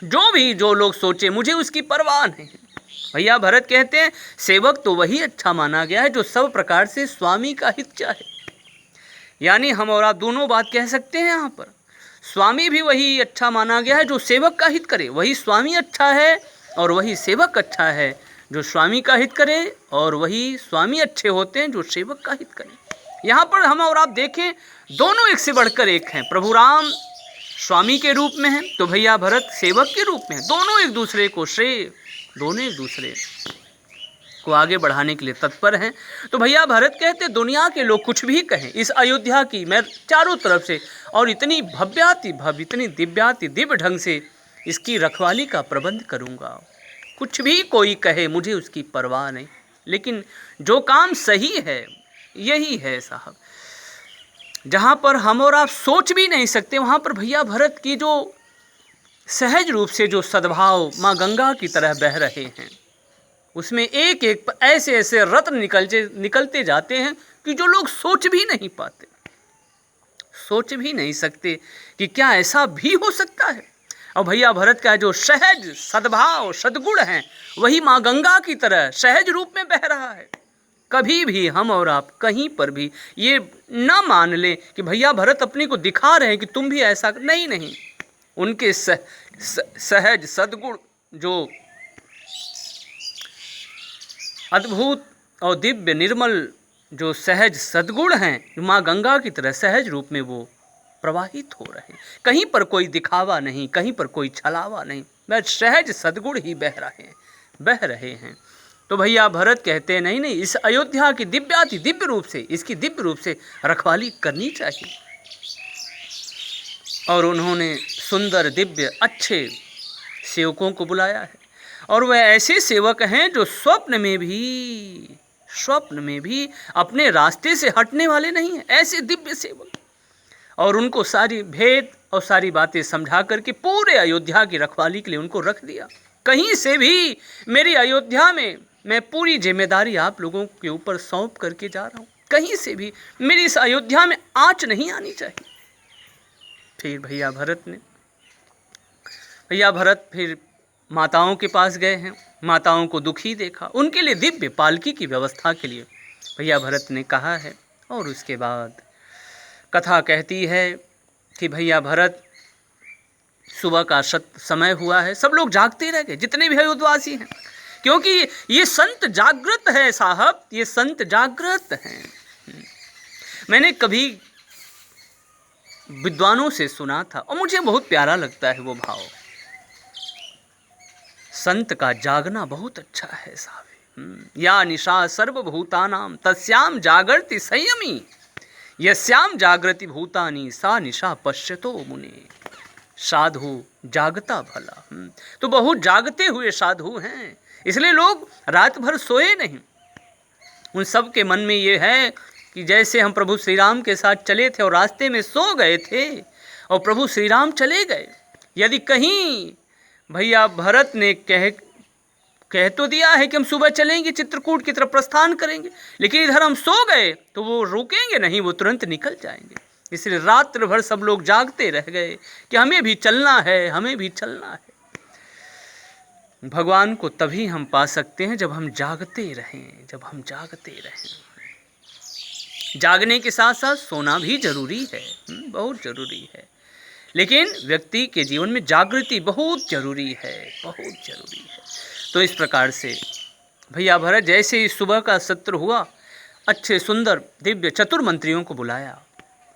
Speaker 1: जो लोग सोचे मुझे उसकी परवाह नहीं। भैया भरत कहते हैं सेवक तो वही अच्छा माना गया है जो सब प्रकार से स्वामी का हित चाहे। यानी हम और आप दोनों बात कह सकते हैं यहाँ पर। स्वामी भी वही अच्छा माना गया है जो सेवक का हित करे। वही स्वामी अच्छा है और वही सेवक अच्छा है जो स्वामी का हित करे, और वही स्वामी अच्छे होते हैं जो सेवक का हित करें। यहाँ पर हम और आप देखें दोनों एक से बढ़कर एक हैं। प्रभु राम स्वामी के रूप में हैं तो भैया भरत सेवक के रूप में हैं। दोनों एक दूसरे को श्रेय, दोनों एक दूसरे को आगे बढ़ाने के लिए तत्पर हैं। तो भैया भरत कहते दुनिया के लोग कुछ भी कहें, इस अयोध्या की मैं चारों तरफ से और इतनी भव्याति भव्य, इतनी दिव्याति दिव्य ढंग से इसकी रखवाली का प्रबंध करूँगा। कुछ भी कोई कहे मुझे उसकी परवाह नहीं, लेकिन जो काम सही है यही है साहब। जहाँ पर हम और आप सोच भी नहीं सकते वहाँ पर भैया भरत की जो सहज रूप से जो सद्भाव माँ गंगा की तरह बह रहे हैं, उसमें एक एक ऐसे ऐसे रत्न निकलते जाते हैं कि जो लोग सोच भी नहीं पाते, सोच भी नहीं सकते कि क्या ऐसा भी हो सकता है। और भैया भरत का जो सहज सद्भाव सद्गुण है वही माँ गंगा की तरह सहज रूप में बह रहा है। कभी भी हम और आप कहीं पर भी ये ना मान लें कि भैया भरत अपने को दिखा रहे हैं कि तुम भी ऐसा नहीं। नहीं, उनके सहज सद्गुण जो अद्भुत और दिव्य निर्मल जो सहज सद्गुण हैं माँ गंगा की तरह सहज रूप में वो प्रवाहित हो रहे हैं। कहीं पर कोई दिखावा नहीं, कहीं पर कोई छलावा नहीं, बस सहज सद्गुण ही बह रहे हैं। तो भैया भरत कहते हैं नहीं, इस अयोध्या की दिव्याति दिव्य रूप से, इसकी दिव्य रूप से रखवाली करनी चाहिए। और उन्होंने सुंदर दिव्य अच्छे सेवकों को बुलाया है, और वह ऐसे सेवक हैं जो स्वप्न में भी अपने रास्ते से हटने वाले नहीं हैं। ऐसे दिव्य सेवक, और उनको सारी भेद और सारी बातें समझा करके पूरे अयोध्या की रखवाली के लिए उनको रख दिया। कहीं से भी मेरी अयोध्या में मैं पूरी जिम्मेदारी आप लोगों के ऊपर सौंप करके जा रहा हूँ। कहीं से भी मेरी इस अयोध्या में आँच नहीं आनी चाहिए। फिर भैया भरत फिर माताओं के पास गए हैं, माताओं को दुखी देखा, उनके लिए दिव्य पालकी की व्यवस्था के लिए भैया भरत ने कहा है। और उसके बाद कथा कहती है कि भैया भरत सुबह का समय हुआ है, सब लोग जागते रह गए जितने भी अयोध्यावासी हैं, क्योंकि ये संत जागृत है साहब, ये संत जागृत हैं। मैंने कभी विद्वानों से सुना था और मुझे बहुत प्यारा लगता है वो भाव। संत का जागना बहुत अच्छा है साहब। या निशा सर्वभूतानाम तस्याम जागृति संयमी, यस्याम जागृति भूतानि सा निशा पश्यतो मुने। साधु जागता भला। तो बहुत जागते हुए साधु हैं, इसलिए लोग रात भर सोए नहीं। उन सब के मन में ये है कि जैसे हम प्रभु श्री राम के साथ चले थे और रास्ते में सो गए थे और प्रभु श्री राम चले गए, यदि कहीं भैया भरत ने कह तो दिया है कि हम सुबह चलेंगे, चित्रकूट की तरफ प्रस्थान करेंगे, लेकिन इधर हम सो गए तो वो रुकेंगे नहीं, वो तुरंत निकल जाएंगे। इसलिए रात्र भर सब लोग जागते रह गए कि हमें भी चलना है, हमें भी चलना है। भगवान को तभी हम पा सकते हैं जब हम जागते रहें, जब हम जागते रहें। जागने के साथ साथ सोना भी जरूरी है, बहुत जरूरी है, लेकिन व्यक्ति के जीवन में जागृति बहुत जरूरी है, बहुत जरूरी है। तो इस प्रकार से भैया भरत जैसे ही सुबह का सत्र हुआ, अच्छे सुंदर दिव्य चतुर मंत्रियों को बुलाया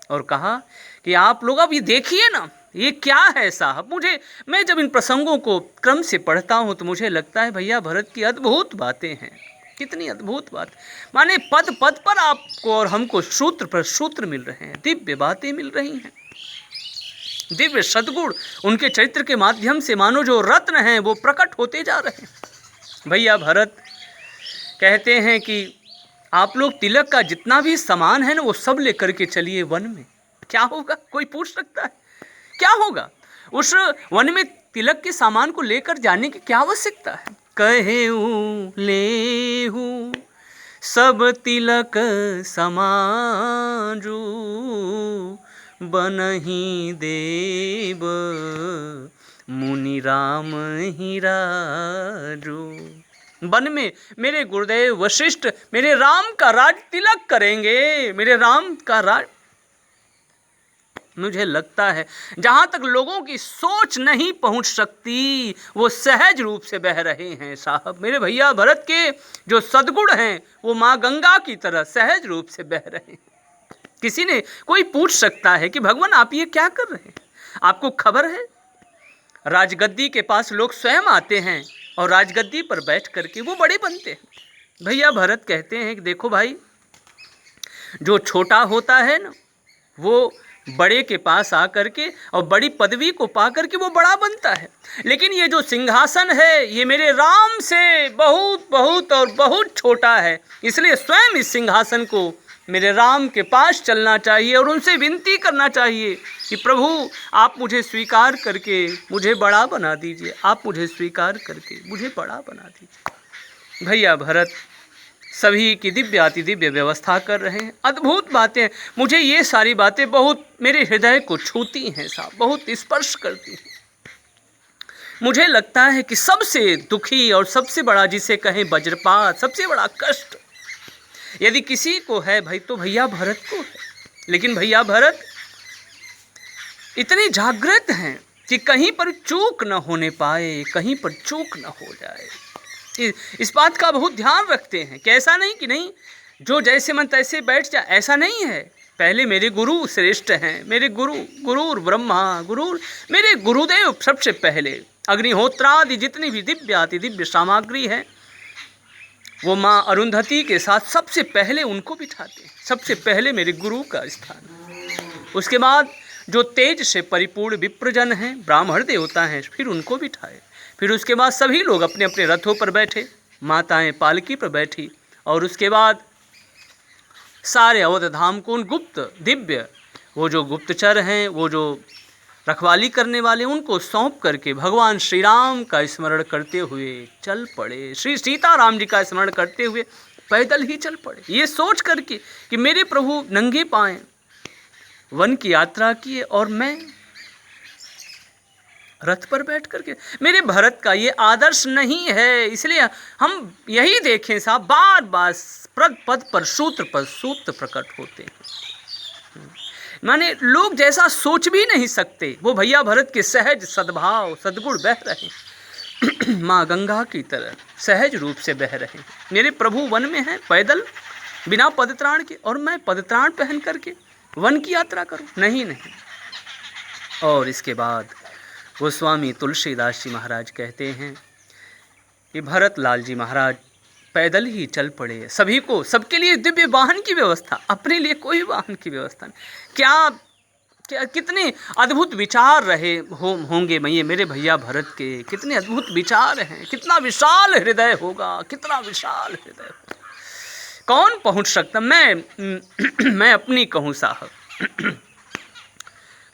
Speaker 1: और कहा कि आप लोग अब ये देखिए ना, ये क्या है साहब। मैं जब इन प्रसंगों को क्रम से पढ़ता हूँ तो मुझे लगता है भैया भरत की अद्भुत बातें हैं, कितनी अद्भुत बात। माने पद पद पर आपको और हमको सूत्र पर सूत्र मिल रहे हैं, दिव्य बातें मिल रही हैं, दिव्य सद्गुण उनके चरित्र के माध्यम से मानो जो रत्न हैं वो प्रकट होते जा रहे हैं। भैया भरत कहते हैं कि आप लोग तिलक का जितना भी सामान है ना वो सब लेकर के चलिए वन में। क्या होगा, कोई पूछ सकता है क्या होगा? उस वन में तिलक के सामान को लेकर जाने की क्या आवश्यकता है? कहेऊ लेहू सब तिलक समाजू, बनहि देव मुनि राम ही राजू। वन में मेरे गुरुदेव वशिष्ठ मेरे राम का राज तिलक करेंगे, मेरे राम का राज। मुझे लगता है जहाँ तक लोगों की सोच नहीं पहुँच सकती वो सहज रूप से बह रहे हैं साहब। मेरे भैया भरत के जो सद्गुण हैं वो माँ गंगा की तरह सहज रूप से बह रहे हैं। कोई पूछ सकता है कि भगवान आप ये क्या कर रहे हैं? आपको खबर है राजगद्दी के पास लोग स्वयं आते हैं और राजगद्दी पर बैठ करके वो बड़े बनते हैं। भैया भरत कहते हैं कि देखो भाई, जो छोटा होता है ना वो बड़े के पास आकर के और बड़ी पदवी को पा करके वो बड़ा बनता है, लेकिन ये जो सिंहासन है ये मेरे राम से बहुत बहुत और बहुत छोटा है। इसलिए स्वयं इस सिंहासन को मेरे राम के पास चलना चाहिए और उनसे विनती करना चाहिए कि प्रभु आप मुझे स्वीकार करके मुझे बड़ा बना दीजिए, आप मुझे स्वीकार करके मुझे बड़ा बना दीजिए। भैया भरत सभी की दिव्य अति दिव्य व्यवस्था कर रहे हैं। अद्भुत बातें, मुझे ये सारी बातें बहुत मेरे हृदय को छूती हैं साहब, बहुत स्पर्श करती हैं। मुझे लगता है कि सबसे दुखी और सबसे बड़ा जिसे कहें वज्रपात, सबसे बड़ा कष्ट यदि किसी को है भाई तो भैया भरत को है। लेकिन भैया भरत इतने जागृत हैं कि कहीं पर चूक न होने पाए, कहीं पर चूक न हो जाए, इस बात का बहुत ध्यान रखते हैं कि ऐसा नहीं कि नहीं जो जैसे मन तैसे बैठ जाए, ऐसा नहीं है। पहले मेरे गुरु श्रेष्ठ हैं, मेरे गुरुर ब्रह्मा गुरुर, मेरे गुरुदेव सबसे पहले। अग्निहोत्रादि जितनी भी दिव्य अति दिव्य सामग्री है वो माँ अरुंधति के साथ सबसे पहले उनको बिठाते हैं, सबसे पहले मेरे गुरु का स्थान। उसके बाद जो तेज से परिपूर्ण विप्रजन हैं, ब्राह्मण देवता हैं, फिर उनको बिठाए। फिर उसके बाद सभी लोग अपने अपने रथों पर बैठे, माताएं पालकी पर बैठी, और उसके बाद सारे अवध धाम को उन गुप्त दिव्य वो जो गुप्तचर हैं, वो जो रखवाली करने वाले, उनको सौंप करके भगवान श्री राम का स्मरण करते हुए चल पड़े। श्री सीताराम जी का स्मरण करते हुए पैदल ही चल पड़े, ये सोच करके कि मेरे प्रभु नंगे पांव वन की यात्रा किए और मैं रथ पर बैठ करके। मेरे भरत का ये आदर्श नहीं है, इसलिए हम यही देखें साहब, बार बार पद पर सूत्र प्रकट होते हैं। माने लोग जैसा सोच भी नहीं सकते वो भैया भरत के सहज सद्भाव सद्गुण बह रहे माँ गंगा की तरह सहज रूप से बह रहे हैं। मेरे प्रभु वन में हैं पैदल बिना पदत्राण के, और मैं पदत्राण पहन करके वन की यात्रा करूं? नहीं। और इसके बाद गोस्वामी तुलसीदास जी महाराज कहते हैं कि भरत लाल जी महाराज पैदल ही चल पड़े। सभी को, सबके लिए दिव्य वाहन की व्यवस्था, अपने लिए कोई वाहन की व्यवस्था नहीं। क्या कितने अद्भुत विचार रहे होंगे मेरे भैया भरत के, कितने अद्भुत विचार हैं, कितना विशाल हृदय होगा, कितना विशाल हृदय होगा। कौन पहुंच सकता? मैं अपनी कहूँ साहब,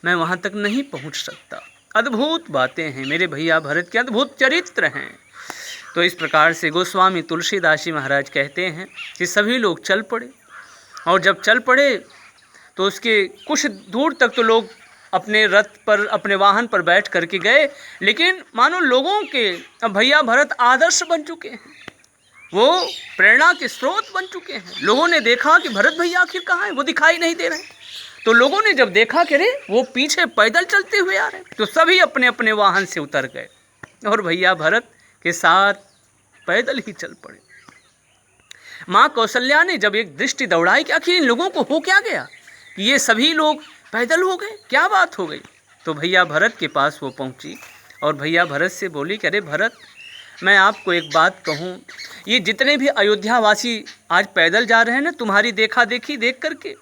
Speaker 1: मैं वहाँ तक नहीं पहुँच सकता। अद्भुत बातें हैं मेरे भैया भरत के, अद्भुत चरित्र हैं। तो इस प्रकार से गोस्वामी तुलसीदास जी महाराज कहते हैं कि सभी लोग चल पड़े, और जब चल पड़े तो उसके कुछ दूर तक तो लोग अपने रथ पर, अपने वाहन पर बैठ करके गए, लेकिन मानो लोगों के अब भैया भरत आदर्श बन चुके हैं, वो प्रेरणा के स्रोत बन चुके हैं। लोगों ने देखा कि भरत भैया आखिर कहाँ हैं, वो दिखाई नहीं दे रहे। तो लोगों ने जब देखा कि अरे वो पीछे पैदल चलते हुए आ रहे हैं, तो सभी अपने अपने वाहन से उतर गए और भैया भरत के साथ पैदल ही चल पड़े। माँ कौशल्या ने जब एक दृष्टि दौड़ाई कि आखिर इन लोगों को हो क्या गया कि ये सभी लोग पैदल हो गए, क्या बात हो गई, तो भैया भरत के पास वो पहुंची और भैया भरत से बोली कि अरे भरत, मैं आपको एक बात कहूं, ये जितने भी अयोध्यावासी आज पैदल जा रहे हैं ना, तुम्हारी देखा देखी देख करके,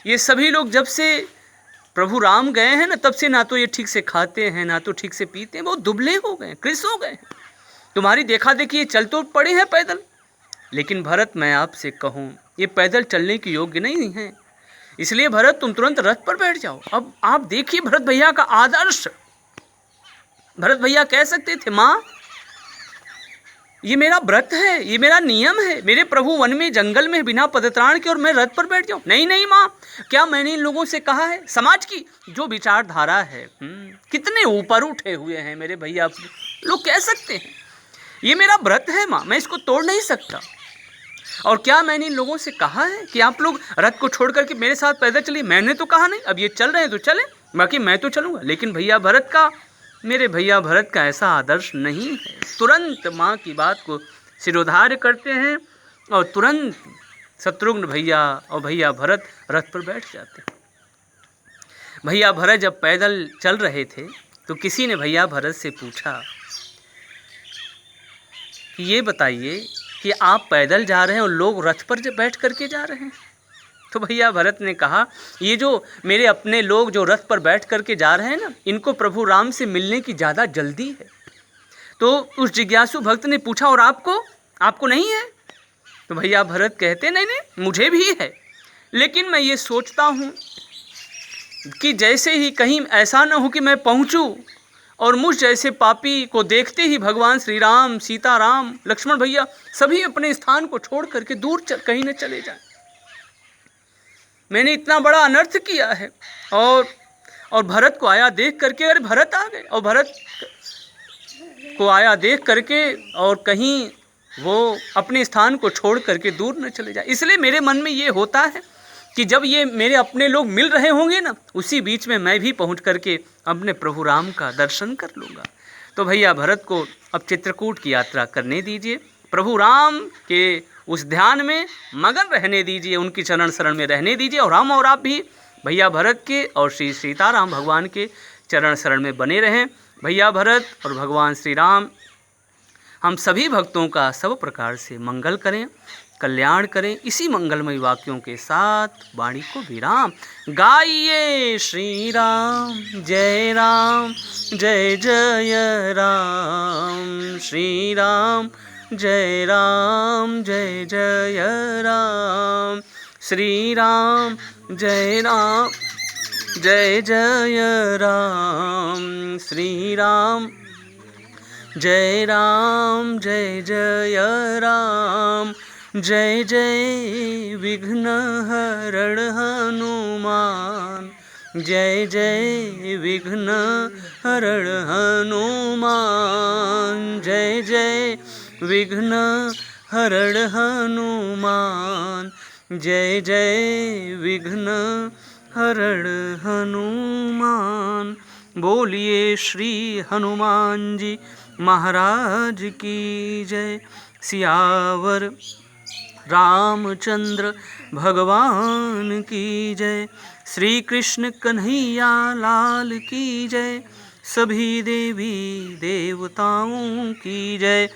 Speaker 1: ये सभी लोग जब से प्रभु राम गए हैं ना, तब से ना तो ये ठीक से खाते हैं, ना तो ठीक से पीते हैं, बहुत दुबले हो गए, कृष हो गए। तुम्हारी देखा देखी ये चल तो पड़े हैं पैदल, लेकिन भरत मैं आपसे कहूँ ये पैदल चलने के योग्य नहीं है, इसलिए भरत तुम तुरंत रथ पर बैठ जाओ। अब आप देखिए भरत भैया का आदर्श। भरत भैया कह सकते थे माँ ये मेरा व्रत है, ये मेरा नियम है, मेरे प्रभु वन में जंगल में बिना पदत्राण के और मैं रथ पर बैठ जाऊं। नहीं नहीं माँ, क्या मैंने इन लोगों से कहा है, समाज की जो विचारधारा है कितने ऊपर उठे हुए हैं मेरे भैया, लोग कह सकते हैं ये मेरा व्रत है माँ, मैं इसको तोड़ नहीं सकता। और क्या मैंने इन लोगों से कहा है कि आप लोग रथ को छोड़ करके मेरे साथ पैदल चलिए, मैंने तो कहा नहीं, अब ये चल रहे हैं तो चले, बाकी मैं तो चलूँगा। लेकिन भैया भरत का, मेरे भैया भरत का ऐसा आदर्श नहीं है। तुरंत माँ की बात को सिरोधार्य करते हैं और तुरंत शत्रुघ्न भैया और भैया भरत रथ पर बैठ जाते हैं। भैया भरत जब पैदल चल रहे थे तो किसी ने भैया भरत से पूछा कि ये बताइए कि आप पैदल जा रहे हैं और लोग रथ पर बैठ करके जा रहे हैं। तो भैया भरत ने कहा ये जो मेरे अपने लोग जो रथ पर बैठ करके जा रहे हैं ना, इनको प्रभु राम से मिलने की ज़्यादा जल्दी है। तो उस जिज्ञासु भक्त ने पूछा और आपको नहीं है? तो भैया भरत कहते नहीं नहीं मुझे भी है, लेकिन मैं ये सोचता हूँ कि जैसे ही कहीं ऐसा न हो कि मैं पहुँचूँ और मुझ जैसे पापी को देखते ही भगवान श्री राम, सीताराम, लक्ष्मण भैया सभी अपने स्थान को छोड़ करके दूर कहीं न चले जाएं। मैंने इतना बड़ा अनर्थ किया है और भरत को आया देख करके, अरे भरत आ गए, और भरत को आया देख करके और कहीं वो अपने स्थान को छोड़ करके दूर न चले जाए। इसलिए मेरे मन में ये होता है कि जब ये मेरे अपने लोग मिल रहे होंगे ना, उसी बीच में मैं भी पहुंच करके अपने प्रभु राम का दर्शन कर लूँगा। तो भैया भरत को अब चित्रकूट की यात्रा करने दीजिए, प्रभु राम के उस ध्यान में मगन रहने दीजिए, उनकी चरण शरण में रहने दीजिए, और हम और आप भी भैया भरत के और श्री सीताराम भगवान के चरण शरण में बने रहें। भैया भरत और भगवान श्री राम हम सभी भक्तों का सब प्रकार से मंगल करें, कल्याण करें। इसी मंगलमय वाक्यों के साथ वाणी को विराम। गाइए श्री राम जय जय राम, श्री राम जय जय राम, श्री राम जय जय राम, श्री राम जय जय राम। जय जय विघ्न हरण हनुमान, जय जय विघ्न हरण हनुमान, जय जय विघ्न हरण हनुमान, जय जय विघ्न हरण हनुमान। बोलिए श्री हनुमान जी महाराज की जय। सियावर रामचंद्र भगवान की जय। श्री कृष्ण कन्हैया लाल की जय। सभी देवी देवताओं की जय।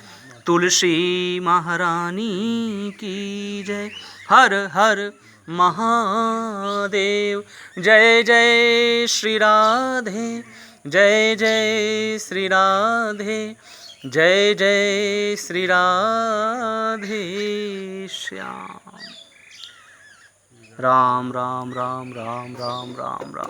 Speaker 1: तुलसी महारानी की जय। हर हर महादेव। जय जय श्री राधे, जय जय श्री राधे, जय जय श्री राधे श्याम। राम राम राम राम राम राम राम।